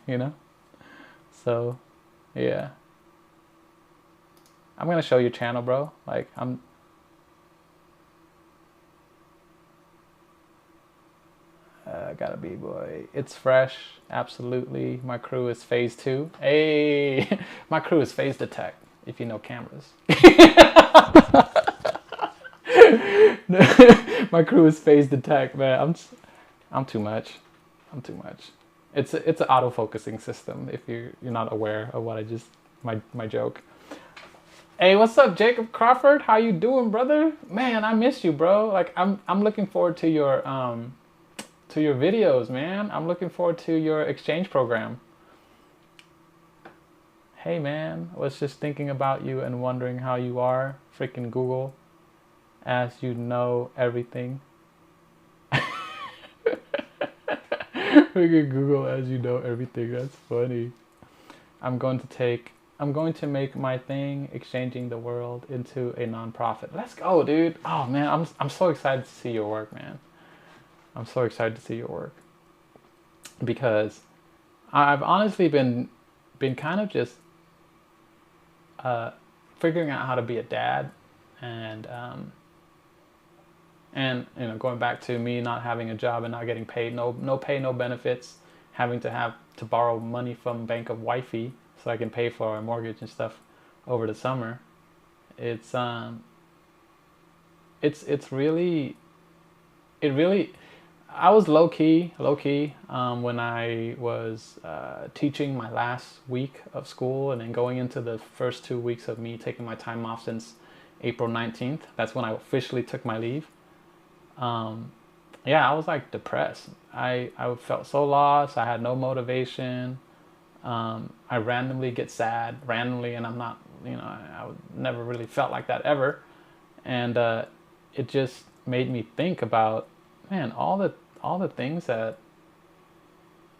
So yeah. I'm gonna show your channel, bro. Like, gotta be, boy. It's fresh, absolutely. My crew is phase 2. Hey, my crew is phase detect, if you know cameras. My crew is phase detect, man. I'm too much. I'm too much. It's an autofocusing system. If you're not aware of what I just my joke. Hey, what's up, Jacob Crawford? How you doing, brother? Man, I miss you, bro. Like, I'm looking forward to your videos, man. I'm looking forward to your exchange program. Hey, man, I was just thinking about you and wondering how you are. Freaking Google, as you know everything. Freaking Google, as you know everything. That's funny. I'm going to make my thing, exchanging the world, into a nonprofit. Let's go, dude. Oh man, I'm so excited to see your work, man. I'm so excited to see your work, because I've honestly been kind of just figuring out how to be a dad, and you know, going back to me not having a job and not getting paid, no pay, no benefits, having to borrow money from Bank of Wifey so I can pay for our mortgage and stuff over the summer. It's really, I was low key when I was teaching my last week of school, and then going into the first 2 weeks of me taking my time off since April 19th. That's when I officially took my leave. Yeah, I was like depressed. I felt so lost. I had no motivation. I randomly get sad, and I'm not, you know, I never really felt like that ever. And it just made me think about, man, all the things that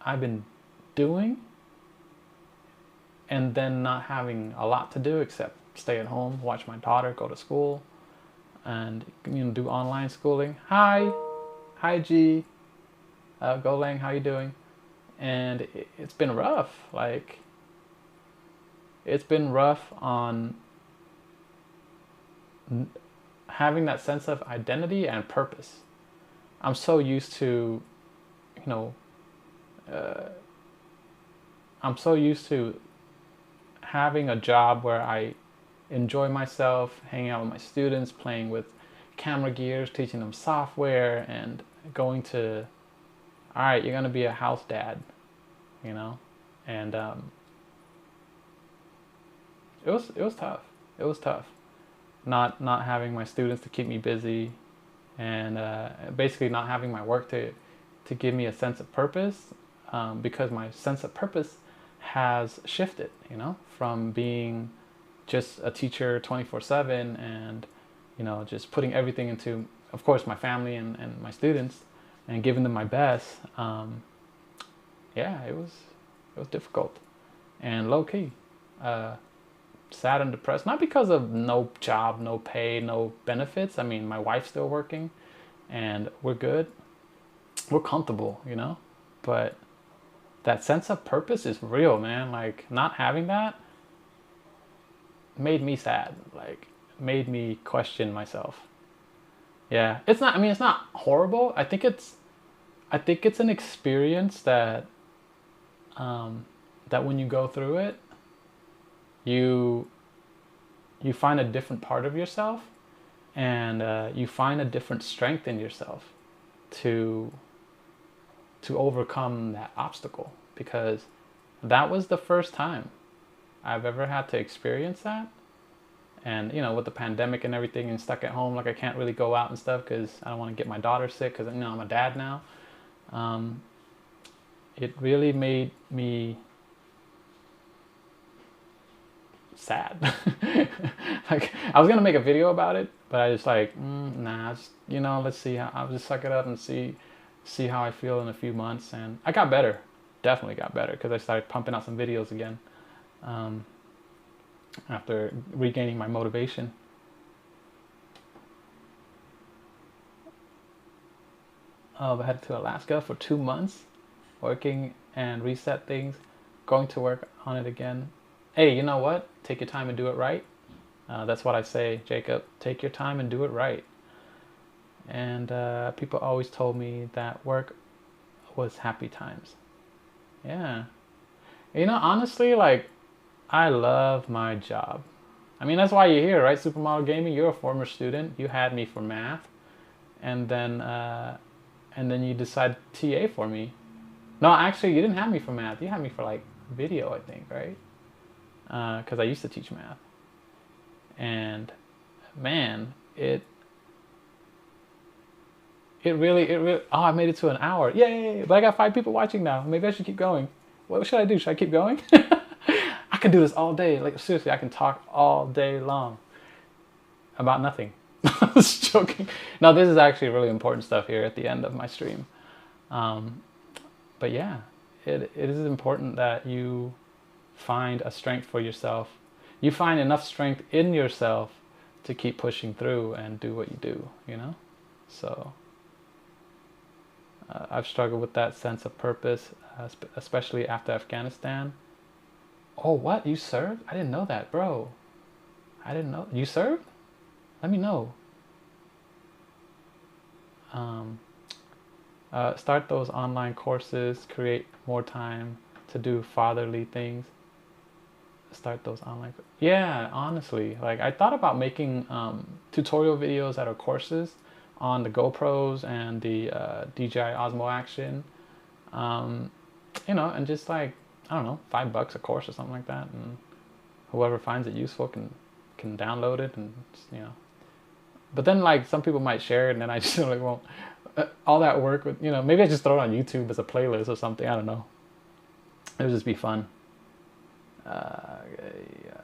I've been doing, and then not having a lot to do except stay at home, watch my daughter go to school, and, you know, do online schooling. Hi G, Go Lang, how you doing? And it's been rough. Like, it's been rough on having that sense of identity and purpose. I'm so used to, you know, I'm so used to having a job where I enjoy myself, hanging out with my students, playing with camera gears, teaching them software, and going to, all right, you're gonna be a house dad, you know, and it was tough. It was tough, not having my students to keep me busy, and basically not having my work to give me a sense of purpose, because my sense of purpose has shifted, you know, from being just a teacher 24/7 and, you know, just putting everything into, of course, my family and my students, and giving them my best. Yeah, it was difficult and low key, sad and depressed. Not because of no job, no pay, no benefits. I mean, my wife's still working, and we're good. We're comfortable, you know. But that sense of purpose is real, man. Like, not having that made me sad. Like, made me question myself. Yeah, it's not. I mean, it's not horrible. I think it's an experience that that when you go through it, you find a different part of yourself, and you find a different strength in yourself to overcome that obstacle, because that was the first time I've ever had to experience that. And, you know, with the pandemic and everything and stuck at home, like, I can't really go out and stuff because I don't want to get my daughter sick, because, you know, I'm a dad now. It really made me sad. Like, I was going to make a video about it, but I just like, nah, just, you know, let's see how, I'll just suck it up and see how I feel in a few months. And I got better, definitely got better, because I started pumping out some videos again. After regaining my motivation. I headed to Alaska for 2 months, working and reset things, going to work on it again. Hey, you know what? Take your time and do it right. That's what I say, Jacob, take your time and do it right. And people always told me that work was happy times. Yeah. You know, honestly, like, I love my job. I mean, that's why you're here, right? Supermodel Gaming, you're a former student. You had me for math. And then you decided TA for me. No, actually, you didn't have me for math. You had me for, like, video, I think, right? Because I used to teach math. And, man, it really, oh, I made it to an hour. Yay! But I got 5 people watching now. Maybe I should keep going. What should I do? Should I keep going? I can do this all day. Like, seriously, I can talk all day long about nothing. I was joking. No, this is actually really important stuff here at the end of my stream. But yeah, it is important that you find a strength for yourself. You find enough strength in yourself to keep pushing through and do what you do, you know? So I've struggled with that sense of purpose, especially after Afghanistan. Oh, what? You served? I didn't know that, bro. I didn't know. You served? Let me know. Start those online courses, create more time to do fatherly things. Start those online. Yeah, honestly, like I thought about making tutorial videos that are courses on the GoPros and the DJI Osmo Action. You know, and just like, I don't know, $5 a course or something like that, and whoever finds it useful can download it, and you know. But then like some people might share it, and then I just like won't. All that work with, you know, maybe I just throw it on YouTube as a playlist or something. I don't know. It would just be fun.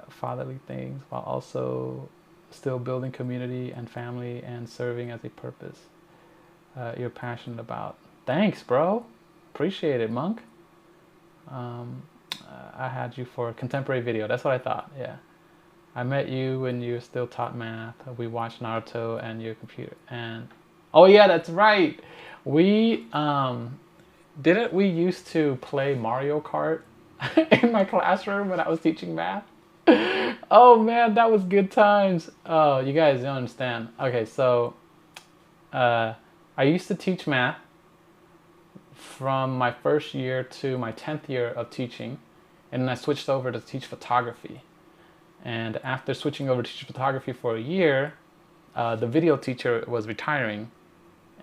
Fatherly things while also still building community and family and serving as a purpose you're passionate about. Thanks, bro. Appreciate it, Monk. I had you for contemporary video. That's what I thought. Yeah. I met you when you still taught math. We watched Naruto and your computer. And oh yeah, that's right. We we used to play Mario Kart in my classroom when I was teaching math. Oh man, that was good times. Oh, you guys don't understand. Okay, so I used to teach math from my first year to my 10th year of teaching, and then I switched over to teach photography. And after switching over to teach photography for a year, the video teacher was retiring,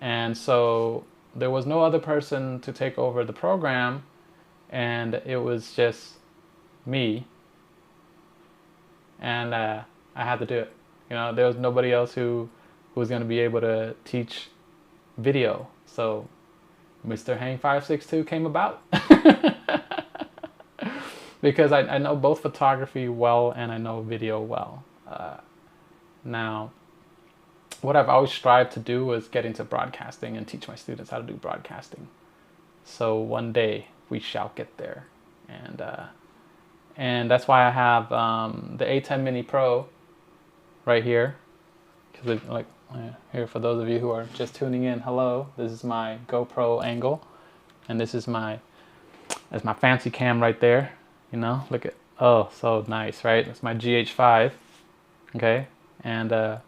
and so there was no other person to take over the program, and it was just me, and I had to do it. You know, there was nobody else who was going to be able to teach video, so Mr. Hang 562 came about. Because I know both photography well and I know video well. Now, what I've always strived to do is get into broadcasting and teach my students how to do broadcasting. So one day we shall get there, and that's why I have the A10 Mini Pro right here. Because like here, for those of you who are just tuning in, hello. This is my GoPro angle, and this is that's my fancy cam right there. You know, look at, oh, so nice, right? That's my GH5, okay, and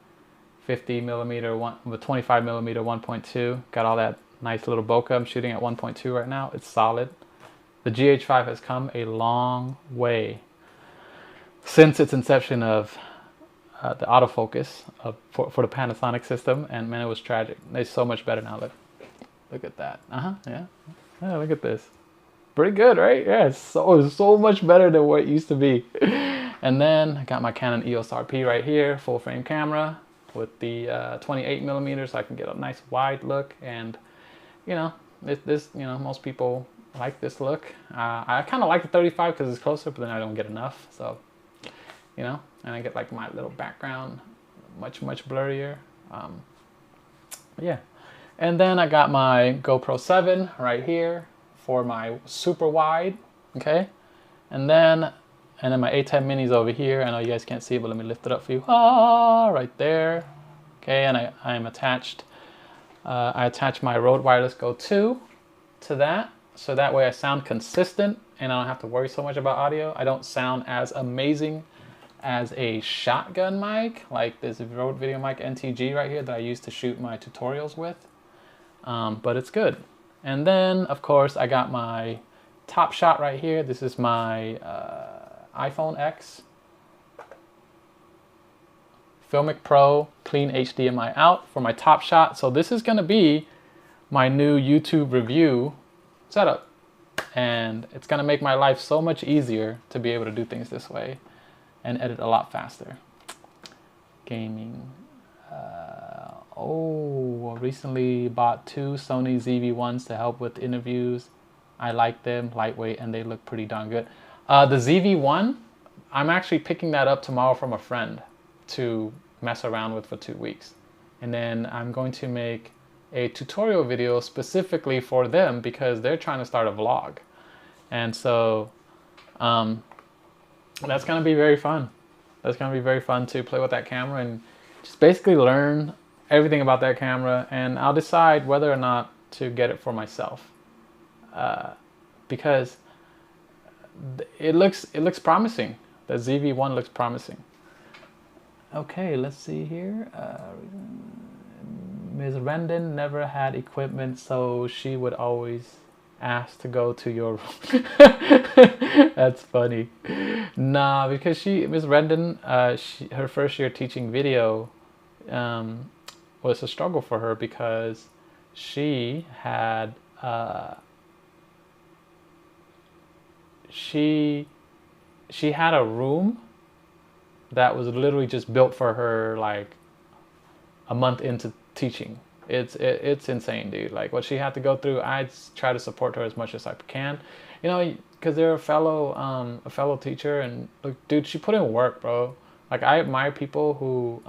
50 millimeter with 25 millimeter 1.2. Got all that nice little bokeh. I'm shooting at 1.2 right now. It's solid. The GH5 has come a long way since its inception of the autofocus for the Panasonic system, and man, it was tragic. It's so much better now. Look at that. Yeah. Look at this. Pretty good, right? Yeah, it's so much better than what it used to be. And then I got my Canon EOS RP right here, full frame camera with the 28 millimeters, so I can get a nice wide look. And you know, this you know, most people like this look. I kind of like the 35 because it's closer, but then I don't get enough. So you know, and I get like my little background much blurrier. Yeah, and then I got my GoPro 7 right here for my super wide, okay, and then my A10 minis over here. I know you guys can't see it, but let me lift it up for you. Right there, okay. And I'm attached. I attach my Rode Wireless Go 2 to that, so that way I sound consistent and I don't have to worry so much about audio. I don't sound as amazing as a shotgun mic, like this Rode Video Mic NTG right here that I use to shoot my tutorials with. But it's good. And then, of course, I got my top shot right here. This is my iPhone X. Filmic Pro, clean HDMI out for my top shot. So this is going to be my new YouTube review setup. And it's going to make my life so much easier to be able to do things this way and edit a lot faster. Gaming. Recently bought 2 Sony ZV-1s to help with interviews. I like them, lightweight, and they look pretty darn good. The ZV-1, I'm actually picking that up tomorrow from a friend to mess around with for 2 weeks. And then I'm going to make a tutorial video specifically for them because they're trying to start a vlog. And so that's going to be very fun. That's going to be very fun to play with that camera and just basically learn everything about that camera, and I'll decide whether or not to get it for myself because it looks promising. The ZV-1 looks promising. Okay, let's see here. Ms. Rendon never had equipment, so she would always ask to go to your room. That's funny. Nah, because Ms. Rendon, her first year teaching video was a struggle for her because she had she had a room that was literally just built for her like a month into teaching. It's insane, dude. Like what she had to go through. I try to support her as much as I can, you know, because they're a fellow teacher, and look, dude, she put in work, bro. Like I admire people who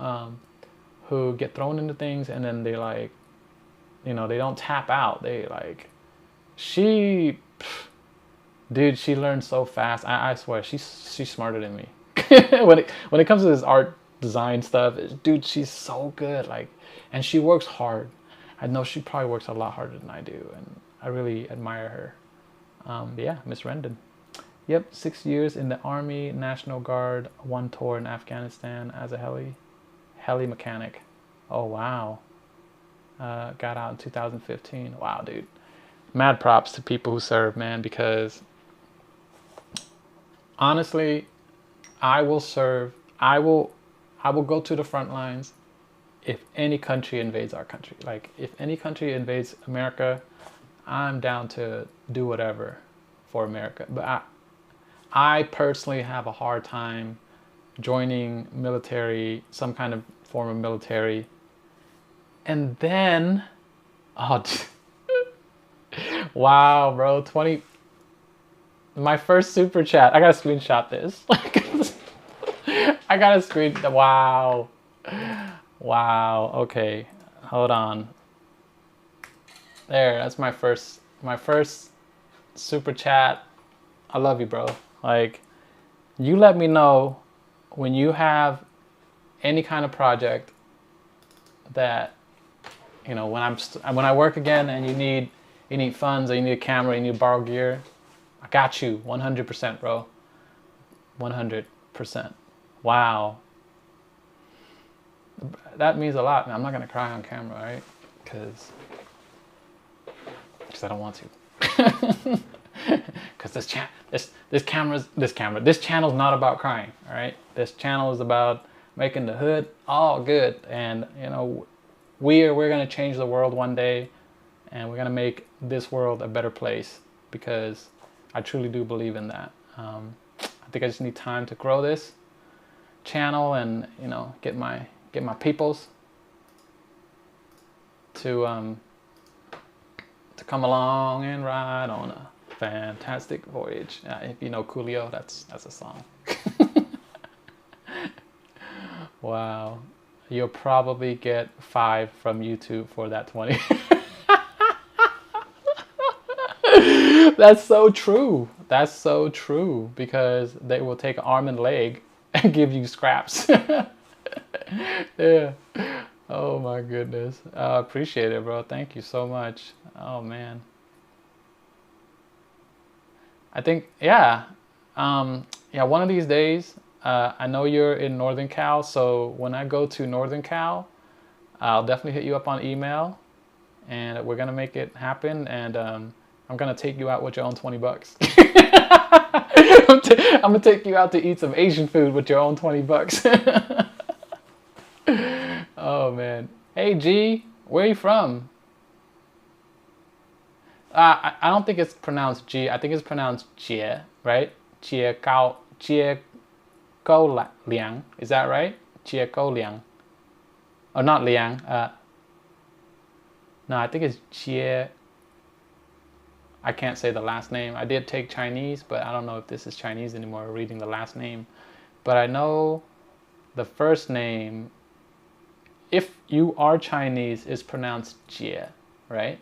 get thrown into things and then they like, you know, they don't tap out. They like, dude, she learned so fast. I swear, she's smarter than me. when it comes to this art design stuff, dude, she's so good. Like, and she works hard. I know she probably works a lot harder than I do, and I really admire her. Yeah, Miss Rendon. Yep, 6 years in the Army, National Guard, 1 tour in Afghanistan as a heli mechanic. Oh wow. Got out in 2015. Wow, dude. Mad props to people who serve, man, because honestly, I will serve. I will go to the front lines if any country invades our country. Like if any country invades America, I'm down to do whatever for America. But I personally have a hard time joining military, some kind of form of military. And then, oh, wow, bro, my first super chat. I gotta screenshot this. I gotta wow. Wow, okay, hold on. There, that's my first super chat. I love you, bro. Like, you let me know when you have any kind of project that, you know, when I work again and you need funds, or you need a camera, you need to borrow gear, I got you 100%, bro. 100%. Wow. That means a lot. I'm not gonna cry on camera, right? Because I don't want to. Because this channel's not about crying, all right? This channel is about making the hood all good, and you know, we're gonna change the world one day, and we're gonna make this world a better place, because I truly do believe in that. I think I just need time to grow this channel and, you know, get my peoples to come along and ride on a fantastic voyage. If you know Coolio, that's a song. Wow. You'll probably get 5 from YouTube for that 20. That's so true. That's so true, because they will take an arm and leg and give you scraps. Yeah. Oh my goodness. I appreciate it, bro. Thank you so much. Oh man. I think, yeah. Yeah, one of these days, I know you're in Northern Cal, so when I go to Northern Cal, I'll definitely hit you up on email, and we're gonna make it happen. And I'm gonna take you out with your own $20. I'm gonna take you out to eat some Asian food with your own $20. Oh man. Hey G, where are you from? I don't think it's pronounced G. I think it's pronounced Jie, right? Jie Go Liang. Is that right? Jie Go Liang. Oh, not Liang. No, I think it's Jie. I can't say the last name. I did take Chinese, but I don't know if this is Chinese anymore, reading the last name. But I know the first name, if you are Chinese, is pronounced Jie, right?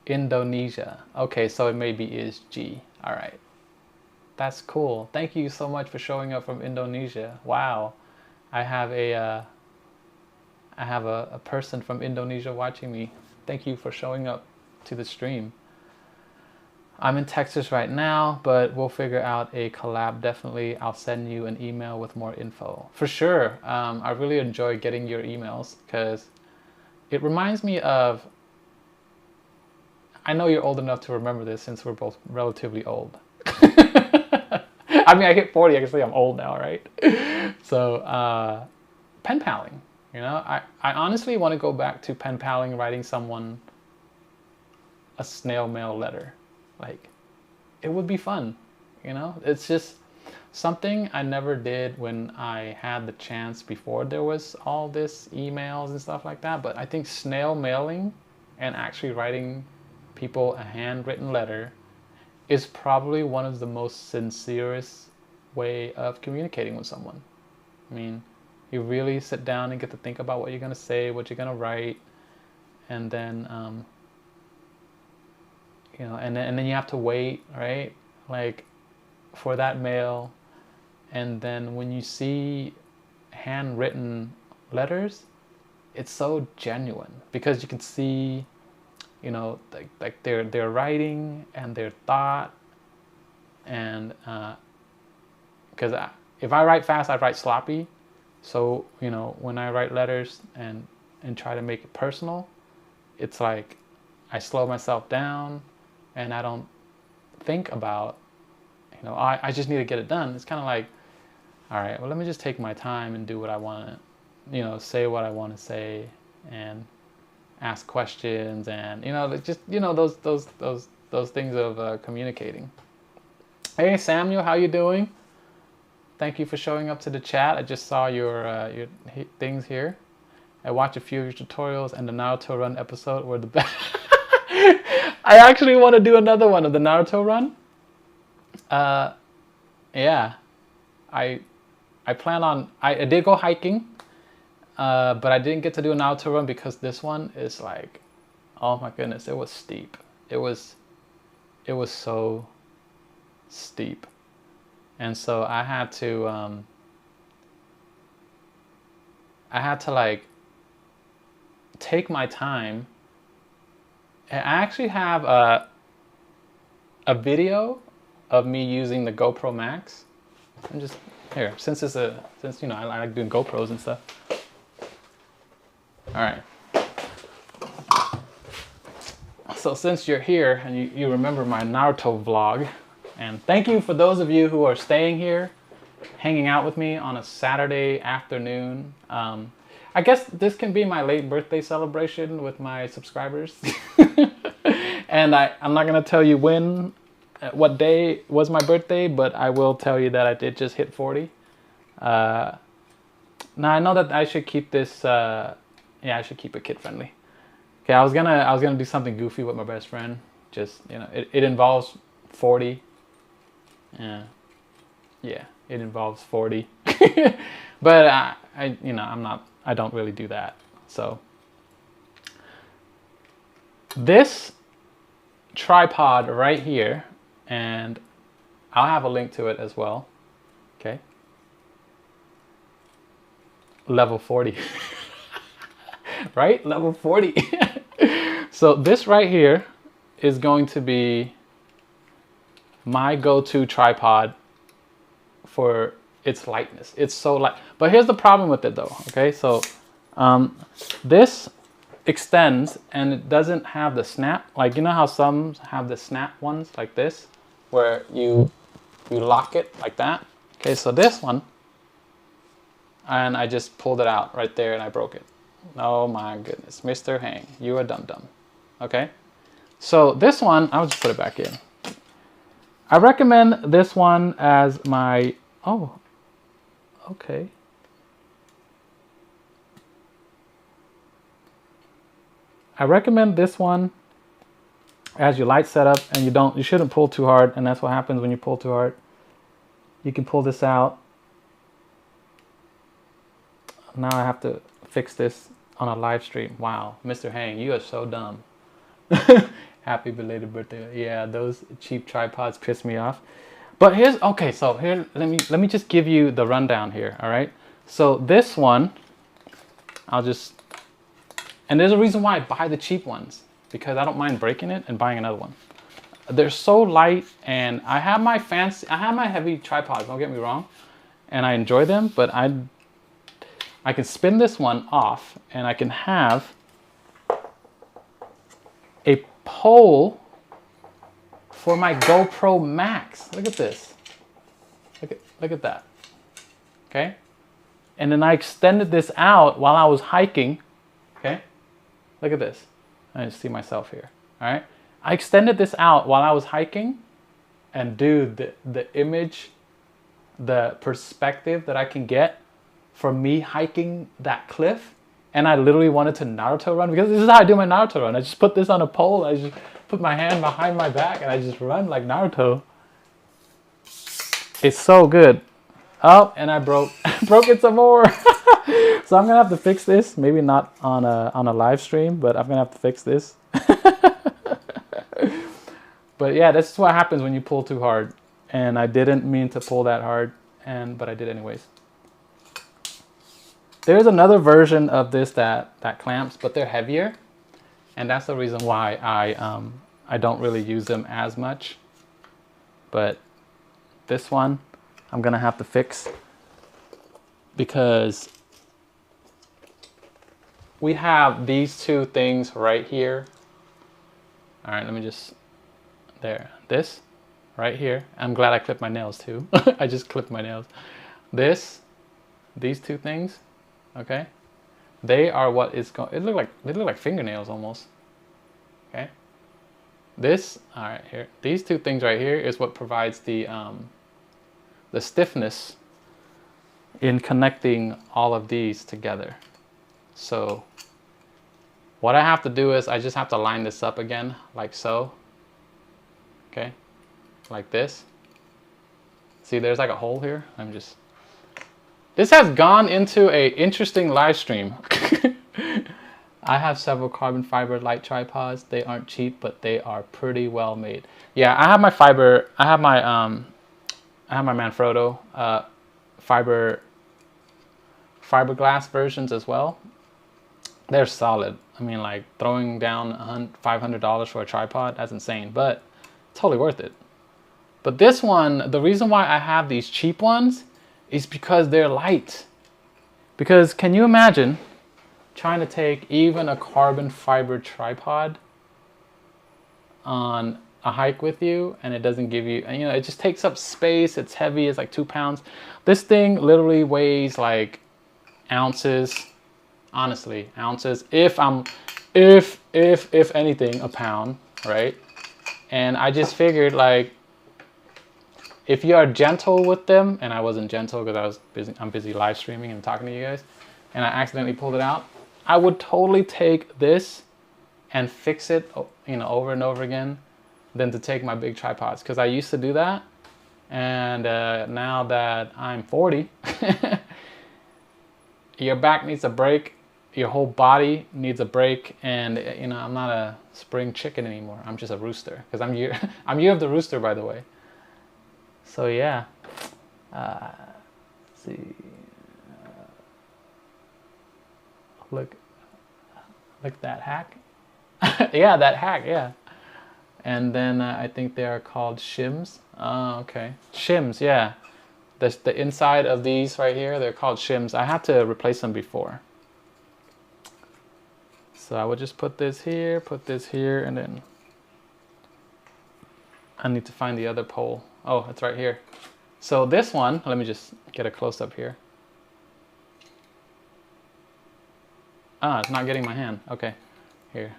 Indonesia. Okay, so it maybe is G. All right. That's cool. Thank you so much for showing up from Indonesia. Wow. I have a person from Indonesia watching me. Thank you for showing up to the stream. I'm in Texas right now, but we'll figure out a collab definitely. I'll send you an email with more info. For sure. I really enjoy getting your emails because it reminds me of, I know you're old enough to remember this since we're both relatively old. I mean, I hit 40, I can say I'm old now, right? So, pen paling. You know, I honestly want to go back to pen paling, writing someone a snail mail letter. Like, it would be fun, you know? It's just something I never did when I had the chance before there was all this emails and stuff like that. But I think snail mailing and actually writing people a handwritten letter is probably one of the most sincerest way of communicating with someone. I mean, you really sit down and get to think about what you're going to say, what you're going to write, and then, you know, and then you have to wait, right? Like, for that mail. And then when you see handwritten letters, it's so genuine because you can see, you know, like their writing and their thought. And because if I write fast, I write sloppy. So, you know, when I write letters and try to make it personal, it's like I slow myself down and I don't think about, you know, I just need to get it done. It's kind of like, all right, well, let me just take my time and do what I want to, you know, say what I want to say and ask questions and, you know, just, you know, those things of communicating. Hey, Samuel, how you doing? Thank you for showing up to the chat. I just saw your things here. I watched a few of your tutorials, and the Naruto run episode were the best. I actually want to do another one of the Naruto run. Yeah, I plan on. I did go hiking, but I didn't get to do a Naruto run because this one is like, oh my goodness, it was steep. It was so steep. And so I had to like take my time. And I actually have a video of me using the GoPro Max. I'm just here since you know I like doing GoPros and stuff. All right. So since you're here and you remember my Naruto vlog. And thank you for those of you who are staying here, hanging out with me on a Saturday afternoon. I guess this can be my late birthday celebration with my subscribers. And I'm not going to tell you what day was my birthday, but I will tell you that I did just hit 40. Now I know that I should keep this, yeah, I should keep it kid friendly. Okay, I was gonna do something goofy with my best friend. Just, you know, it involves 40. Yeah, it involves 40, but I don't really do that. So this tripod right here, and I'll have a link to it as well. Okay. Level 40, right? Level 40. So this right here is going to be my go-to tripod for its lightness. It's so light. But here's the problem with it though, okay? So this extends and it doesn't have the snap. Like, you know how some have the snap ones like this, where you lock it like that? Okay, so this one, and I just pulled it out right there and I broke it. Oh my goodness, Mr. Hang, you are dum-dum. Okay, so this one, I'll just put it back in. I recommend this one as my, oh, okay. I recommend this one as your light setup, and you shouldn't pull too hard, and that's what happens when you pull too hard. You can pull this out. Now I have to fix this on a live stream. Wow, Mr. Hang, you are so dumb. Happy belated birthday. Yeah, those cheap tripods piss me off. But here's, okay, so here, let me just give you the rundown here, all right? So this one, I'll just, and there's a reason why I buy the cheap ones, because I don't mind breaking it and buying another one. They're so light, and I have my heavy tripods, don't get me wrong, and I enjoy them, but I can spin this one off, and I can have a pole for my GoPro Max. Look at this. Look at that. Okay? And then I extended this out while I was hiking. Okay? Look at this. I just see myself here. All right? I extended this out while I was hiking, and dude, the image, the perspective that I can get from me hiking that cliff, and I literally wanted to Naruto run, because this is how I do my Naruto run. I just put this on a pole, I just put my hand behind my back, and I just run like Naruto. It's so good. Oh, and I broke it some more. So I'm gonna have to fix this. Maybe not on a live stream, but I'm gonna have to fix this. But yeah, this is what happens when you pull too hard. And I didn't mean to pull that hard, but I did anyways. There's another version of this that clamps, but they're heavier. And that's the reason why I don't really use them as much. But this one, I'm gonna have to fix, because we have these two things right here. All right, let me just, there, this right here. I'm glad I clipped my nails too. I just clipped my nails. These two things, okay? They are what is going, they look like fingernails almost. Okay? This, all right, here. These two things right here is what provides the stiffness in connecting all of these together. So what I have to do is I just have to line this up again, like so. Okay, like this. See, there's like a hole here. This has gone into a interesting live stream. I have several carbon fiber light tripods. They aren't cheap, but they are pretty well made. Yeah, I have my fiber. I have my Manfrotto fiberglass versions as well. They're solid. I mean, like throwing down $500 for a tripod, that's insane, but totally worth it. But this one, the reason why I have these cheap ones is because they're light. Because can you imagine trying to take even a carbon fiber tripod on a hike with you, and it doesn't give you, and, you know, it just takes up space. It's heavy. It's like 2 pounds. This thing literally weighs like ounces. Honestly, ounces. If anything, a pound, right? And I just figured, like, if you are gentle with them, and I wasn't gentle because I'm busy live streaming and talking to you guys, and I accidentally pulled it out, I would totally take this and fix it, you know, over and over again, than to take my big tripods, because I used to do that, and now that I'm 40, your back needs a break, your whole body needs a break, and you know, I'm not a spring chicken anymore. I'm just a rooster, because I'm year of the rooster, by the way. So yeah, let's see, look at that hack. Yeah, that hack, yeah. And then I think they are called shims. Oh, okay. Shims, yeah. The inside of these right here, they're called shims. I had to replace them before. So I would just put this here, and then I need to find the other pole. Oh, it's right here. So this one, let me just get a close-up here. Ah, it's not getting my hand. Okay, here.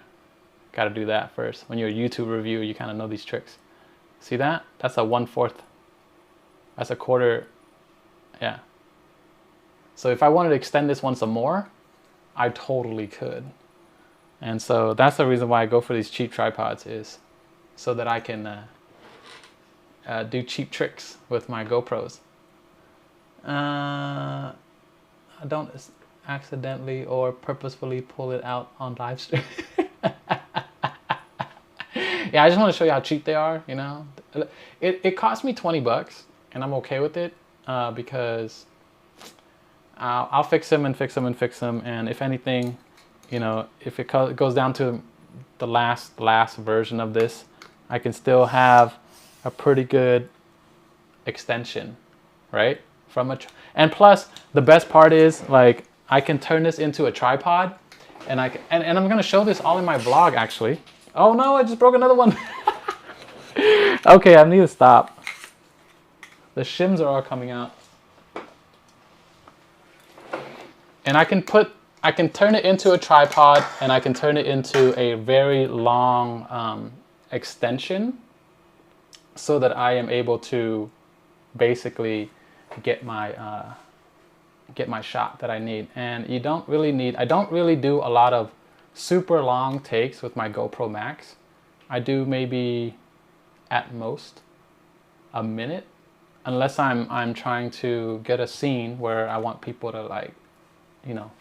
Got to do that first. When you're a YouTube reviewer, you kind of know these tricks. See that? That's a 1/4. That's a quarter. Yeah. So if I wanted to extend this one some more, I totally could. And so that's the reason why I go for these cheap tripods, is so that I can do cheap tricks with my GoPros. I don't accidentally or purposefully pull it out on live stream. Yeah, I just want to show you how cheap they are, you know. It cost me 20 bucks, and I'm okay with it because I'll fix them and fix them and fix them, and if anything, you know, if it goes down to the last version of this, I can still have a pretty good extension, right? And plus, the best part is, like, I can turn this into a tripod, and and I'm gonna show this all in my vlog actually. Oh no, I just broke another one. Okay, I need to stop. The shims are all coming out. And I can turn it into a tripod, and I can turn it into a very long extension, so that I am able to basically get my shot that I need. And I don't really do a lot of super long takes with my GoPro Max. I do maybe at most a minute, unless I'm trying to get a scene where I want people to, like, you know,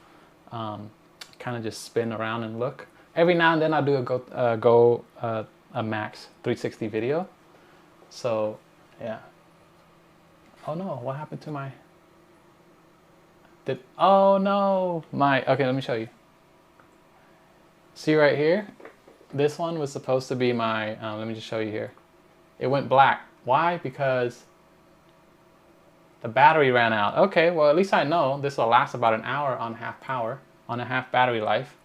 kind of just spin around and look. Every now and then I'll do a Max 360 video. So yeah. Oh no, what happened to my? Oh no, okay, let me show you. See right here? This one was supposed to be my, let me just show you here. It went black. Why? Because the battery ran out. Okay, well, at least I know this will last about an hour on half power, on a half battery life.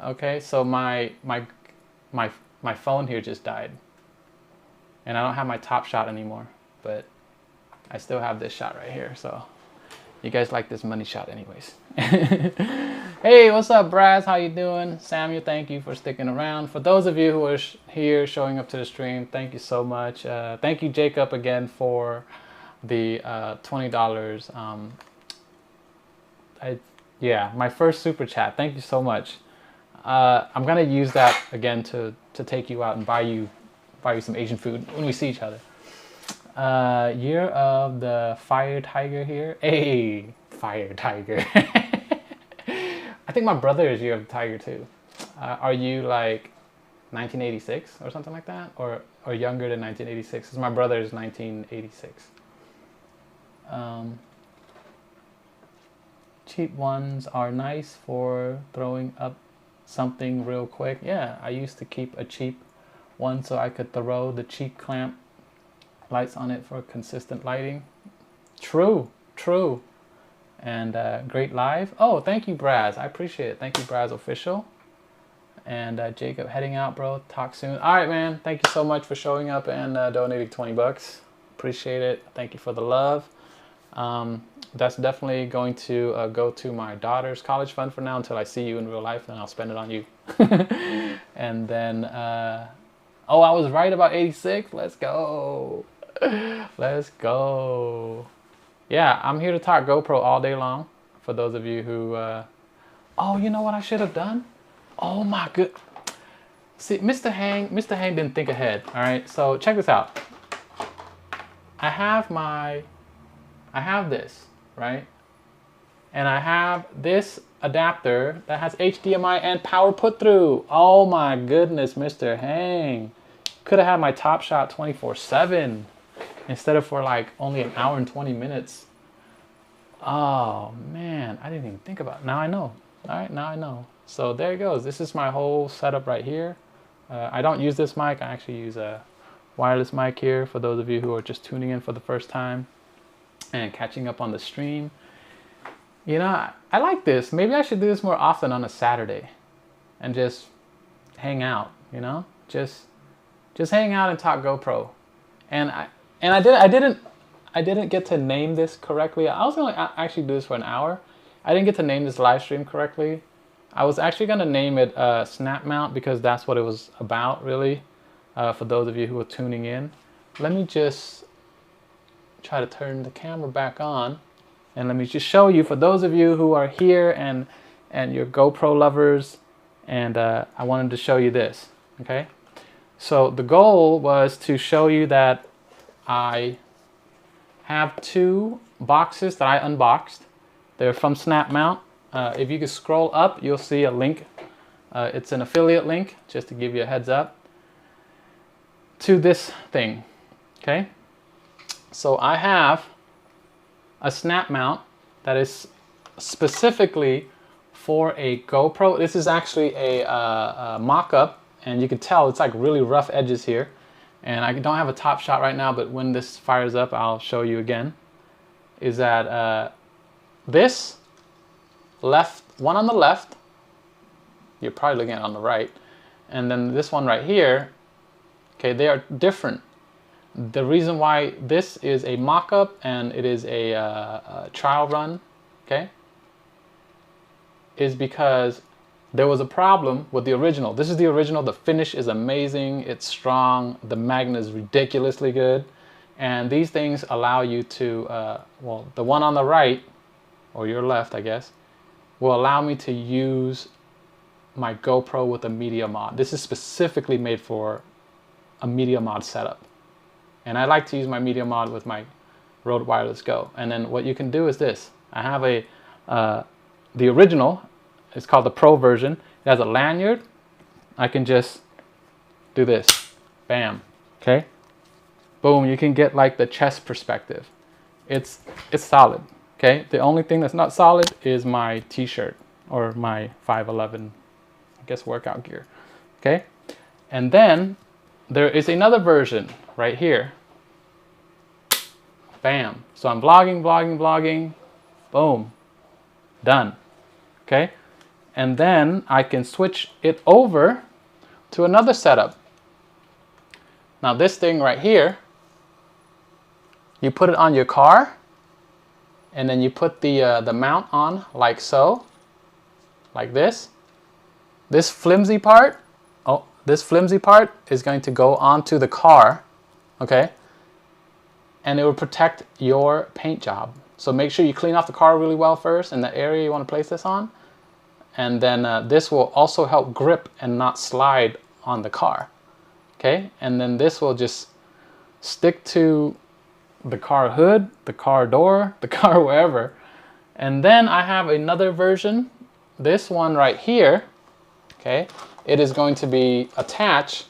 Okay, so my phone here just died. And I don't have my top shot anymore, but I still have this shot right here, so you guys like this money shot anyways. Hey, what's up, Braz? How you doing? Samuel, thank you for sticking around. For those of you who are here showing up to the stream, thank you so much. Thank you, Jacob, again for the $20. Yeah, my first super chat. Thank you so much. I'm gonna use that again to take you out and buy you some Asian food when we see each other. Year of the Fire Tiger here. Hey, Fire Tiger. I think my brother is Year of the Tiger too. Are you like 1986 or something like that? Or younger than 1986? Because my brother is 1986. Cheap ones are nice for throwing up something real quick. Yeah, I used to keep a cheap one so I could throw the cheap clamp lights on it for consistent lighting. True. And great live. Oh, thank you, Braz. I appreciate it. Thank you, Braz Official. And Jacob, heading out, bro. Talk soon. All right, man. Thank you so much for showing up and donating 20 bucks. Appreciate it. Thank you for the love. That's definitely going to go to my daughter's college fund for now until I see you in real life, and I'll spend it on you. And then, oh, I was right about 86. Let's go. Let's go. Yeah, I'm here to talk GoPro all day long. For those of you who, oh, you know what I should have done? Oh my good. See, Mr. Hang didn't think ahead. All right, so check this out. I have this, right? And I have this adapter that has HDMI and power put through. Oh my goodness, Mr. Hang. Could have had my Top Shot 24/7 instead of for like only an hour and 20 minutes. Oh man, I didn't even think about it. Now I know. All right, now I know. So there it goes. This is my whole setup right here. I don't use this mic. I actually use a wireless mic here for those of you who are just tuning in for the first time and catching up on the stream. You know, I like this. Maybe I should do this more often on a Saturday and just hang out, you know? Just hang out and talk GoPro. And I didn't get to name this correctly. I was going to actually do this for an hour. I didn't get to name this live stream correctly. I was actually going to name it Snap Mount because that's what it was about, really, for those of you who are tuning in. Let me just try to turn the camera back on. And let me just show you, for those of you who are here and you're GoPro lovers, and I wanted to show you this, okay? So the goal was to show you that I have 2 boxes that I unboxed. They're from Snap Mount. If you could scroll up, you'll see a link. It's an affiliate link, just to give you a heads up, to this thing, okay? So I have a Snap Mount that is specifically for a GoPro. This is actually a mock-up, and you can tell it's like really rough edges here. And I don't have a top shot right now, but when this fires up, I'll show you again. Is that this left, one on the left, you're probably looking at it on the right, and then this one right here, okay, they are different. The reason why this is a mock-up and it is a trial run, okay, is because there was a problem with the original. This is the original. The finish is amazing. It's strong. The magnet is ridiculously good. And these things allow you to, well, the one on the right, or your left, I guess, will allow me to use my GoPro with a media mod. This is specifically made for a media mod setup. And I like to use my media mod with my Rode Wireless Go. And then what you can do is this. I have the original, it's called the Pro version. It has a lanyard. I can just do this. Bam. Okay? Boom, you can get like the chest perspective. It's solid. Okay? The only thing that's not solid is my t-shirt or my 511, I guess, workout gear. Okay? And then there is another version right here. Bam. So I'm vlogging. Boom. Done. Okay? And then I can switch it over to another setup. Now this thing right here, you put it on your car, and then you put the mount on like so, like this. This flimsy part, this flimsy part is going to go onto the car, okay? And it will protect your paint job. So make sure you clean off the car really well first in the area you want to place this on. And then this will also help grip and not slide on the car, okay? And then this will just stick to the car hood, the car door, the car wherever. And then I have another version, this one right here, okay? It is going to be attached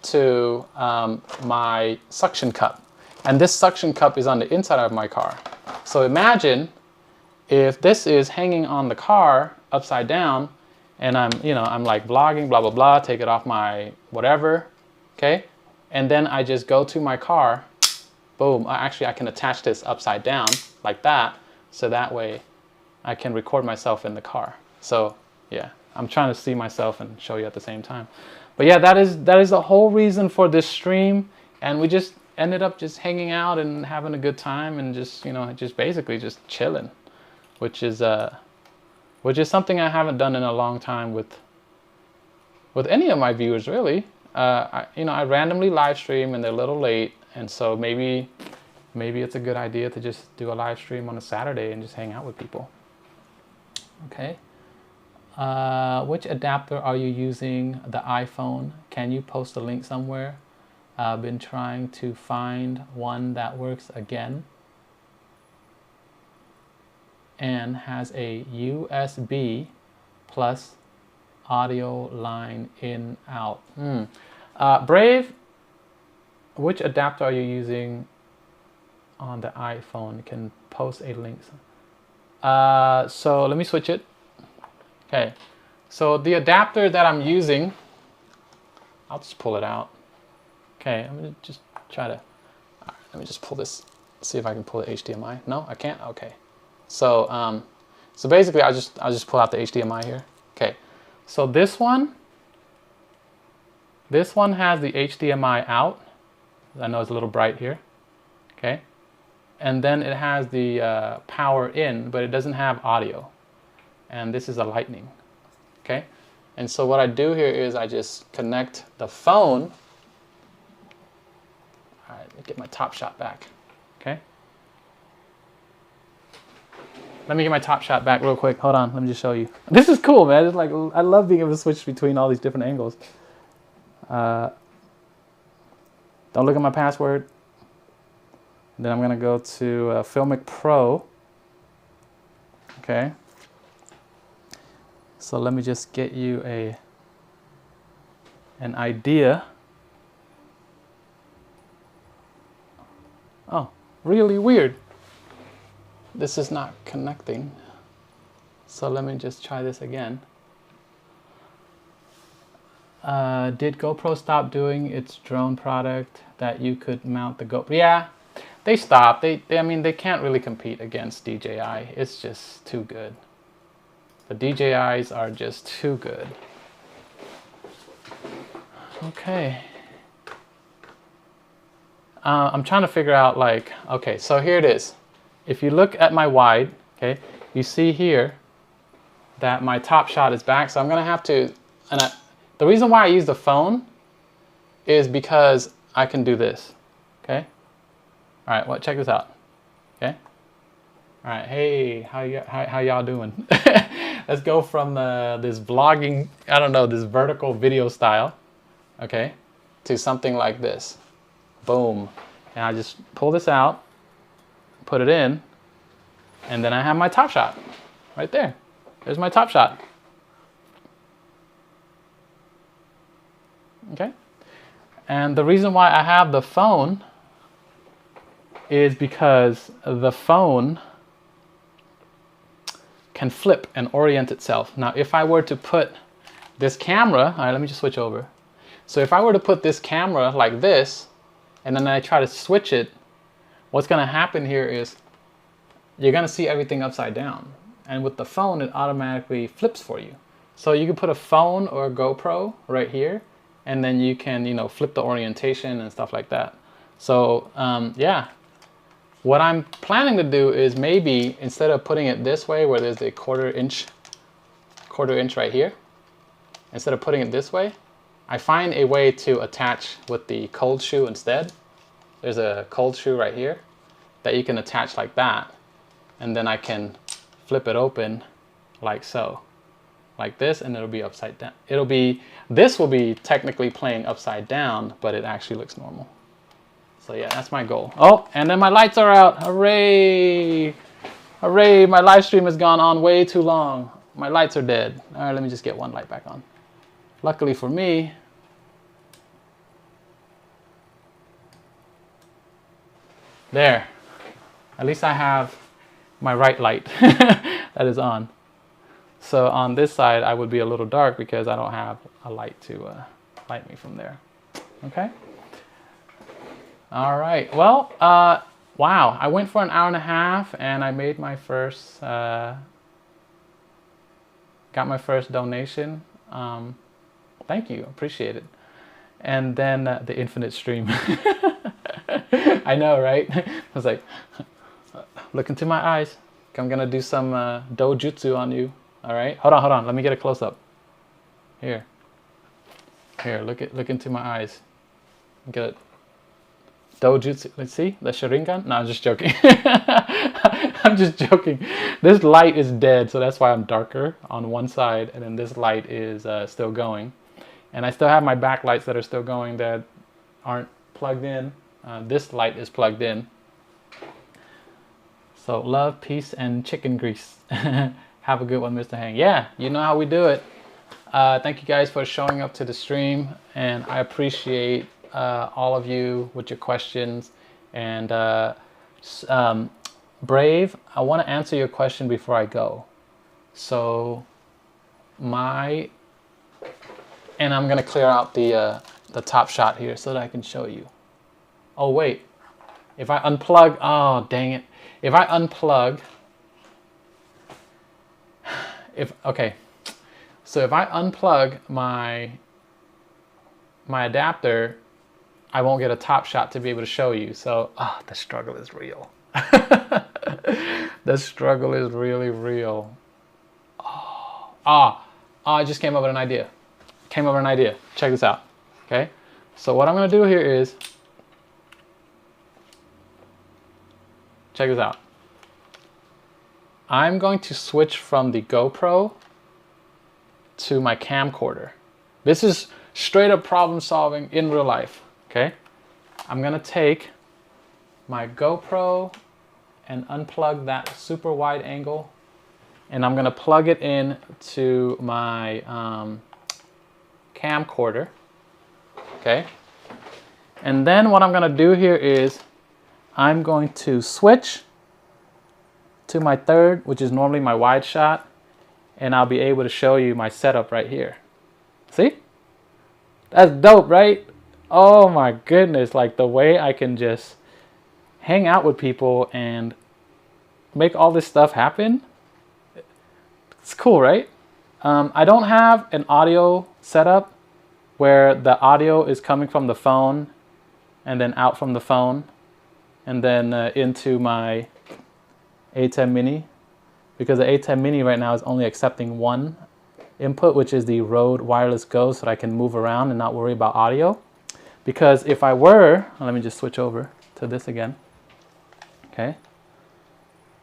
to my suction cup. And this suction cup is on the inside of my car. So imagine if this is hanging on the car upside down, and I'm like vlogging, blah, blah, blah, take it off my whatever, okay? And then I just go to my car, boom, actually I can attach this upside down like that, so that way I can record myself in the car. So yeah, I'm trying to see myself and show you at the same time. But yeah, that is the whole reason for this stream, and we just ended up just hanging out and having a good time and just, just basically just chilling, which is something I haven't done in a long time with any of my viewers, really. I randomly live stream and they're a little late, and so maybe it's a good idea to just do a live stream on a Saturday and just hang out with people. Okay. Which adapter are you using? The iPhone? Can you post a link somewhere? I've been trying to find one that works again and has a USB plus audio line in out. Brave, which adapter are you using on the iPhone? Can post a link. So let me switch it. Okay, so the adapter that I'm using I'll just pull it out. Okay, I'm gonna just try to, let me just pull this, see if I can pull the HDMI. No, I can't, okay. So, so basically I'll just pull out the HDMI here. Okay, so this one has the HDMI out. I know it's a little bright here, okay? And then it has the power in, but it doesn't have audio. And this is a lightning, okay? And so what I do here is I just connect the phone. All right, let me get my top shot back, okay? Let me get my top shot back real quick. Hold on, let me just show you. This is cool, man. It's like, I love being able to switch between all these different angles. Don't look at my password. Then I'm gonna go to Filmic Pro. Okay. So let me just get you an idea. Oh, really weird. This is not connecting. So let me just try this again. Did GoPro stop doing its drone product that you could mount the GoPro? Yeah, they stopped. I mean, they can't really compete against DJI. It's just too good. The DJIs are just too good. Okay. I'm trying to figure out, like, okay, so here it is. If you look at my wide, okay, you see here that my top shot is back. So I'm gonna have to, the reason why I use the phone is because I can do this, okay? All right, well, check this out, okay? All right, hey, how y'all doing? Let's go from this vlogging, I don't know, this vertical video style, okay, to something like this. Boom. And I just pull this out, put it in, and then I have my top shot right there. There's my top shot. Okay? And the reason why I have the phone is because the phone can flip and orient itself. Now, if I were to put this camera, all right, let me just switch over. So if I were to put this camera like this, and then I try to switch it, what's gonna happen here is you're gonna see everything upside down. And with the phone, it automatically flips for you. So you can put a phone or a GoPro right here, and then you can, you know, flip the orientation and stuff like that. So yeah, what I'm planning to do is maybe instead of putting it this way where there's a quarter inch right here, instead of putting it this way, I find a way to attach with the cold shoe instead. There's a cold shoe right here that you can attach like that. And then I can flip it open like so, like this, and it'll be upside down. This will be technically playing upside down, but it actually looks normal. So yeah, that's my goal. Oh, and then my lights are out. Hooray! Hooray, my live stream has gone on way too long. My lights are dead. All right, let me just get one light back on. Luckily for me, there. At least I have my right light that is on. So on this side, I would be a little dark because I don't have a light to light me from there. Okay. All right. Well, wow. I went for an hour and a half, and I made my first, got my first donation. Thank you. Appreciate it. And then the infinite stream. I know, right? I was like, look into my eyes. I'm gonna do some dojutsu on you. All right, hold on. Let me get a close up. Here, look into my eyes. Get it. Dojutsu. Let's see the Sharingan. No, I'm just joking. I'm just joking. This light is dead, so that's why I'm darker on one side, and then this light is still going. And I still have my backlights that are still going that aren't plugged in. This light is plugged in. So love, peace, and chicken grease. Have a good one, Mr. Hang. Yeah, you know how we do it. Thank you guys for showing up to the stream, and I appreciate all of you with your questions. And Brave, I want to answer your question before I go. So and I'm gonna clear out the the top shot here so that I can show you. Oh wait, if I unplug, oh dang it. If I unplug, okay, so if I unplug my adapter, I won't get a top shot to be able to show you. So, the struggle is real. The struggle is really real. I just came up with an idea. Check this out. Okay. So what I'm going to do here is, check this out. I'm going to switch from the GoPro to my camcorder. This is straight up problem solving in real life. Okay. I'm going to take my GoPro and unplug that super wide angle, and I'm going to plug it in to my camcorder. Okay. And then what I'm going to do here is I'm going to switch to my third, which is normally my wide shot, and I'll be able to show you my setup right here. See? That's dope, right? Oh my goodness, like the way I can just hang out with people and make all this stuff happen. It's cool, right? I don't have an audio setup where the audio is coming from the phone and then out from the phone and then into my A10 Mini, because the A10 Mini right now is only accepting one input, which is the Rode Wireless Go, so that I can move around and not worry about audio. Because if I were, let me just switch over to this again. Okay.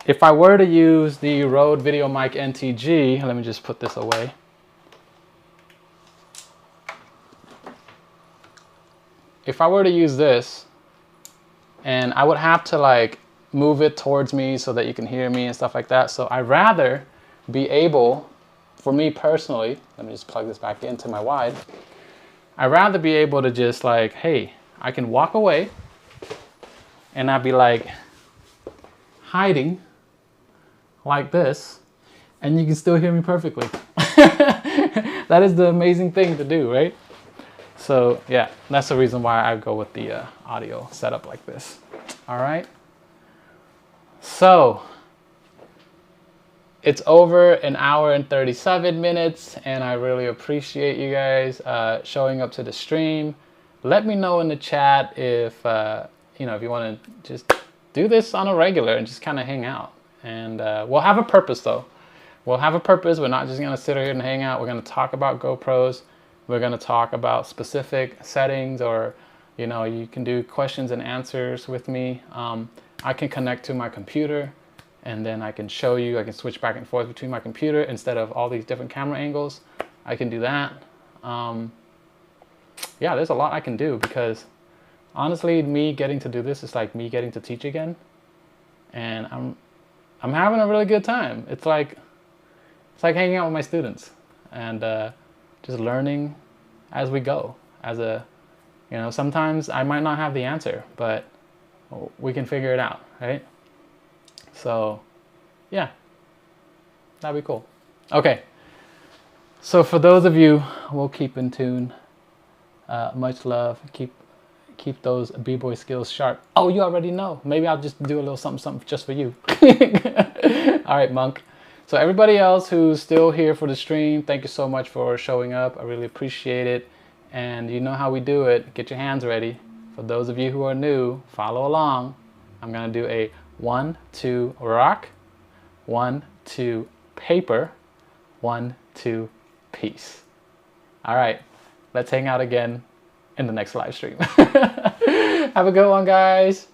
If I were to use the Rode VideoMic NTG, let me just put this away. If I were to use this, and I would have to like move it towards me so that you can hear me and stuff like that. So I'd rather be able, for me personally, let me just plug this back into my wide. I'd rather be able to just like, hey, I can walk away and I'd be like hiding like this, and you can still hear me perfectly. That is the amazing thing to do, right? So yeah, that's the reason why I go with the audio setup like this. All right. So it's over an hour and 37 minutes, and I really appreciate you guys showing up to the stream. Let me know in the chat if you know, if you want to just do this on a regular and just kind of hang out. And we'll have a purpose though. We'll have a purpose. We're not just going to sit here and hang out. We're going to talk about GoPros. We're going to talk about specific settings, or you know, you can do questions and answers with me. I can connect to my computer, and then I can show you. I can switch back and forth between my computer instead of all these different camera angles. I can do that. Yeah, there's a lot I can do, because honestly, me getting to do this is like me getting to teach again, and I'm having a really good time. It's like hanging out with my students and just learning as we go. You know, sometimes I might not have the answer, but we can figure it out, right? So yeah, that'd be cool. Okay, so for those of you, we'll keep in tune. Much love. Keep those b-boy skills sharp. Oh, you already know. Maybe I'll just do a little something just for you. All right, Monk. So everybody else who's still here for the stream, thank you so much for showing up. I really appreciate it. And you know how we do it. Get your hands ready. For those of you who are new, follow along. I'm going to do a 1, 2 rock, 1, 2 paper, 1, 2 peace. All right, let's hang out again in the next live stream. Have a good one, guys.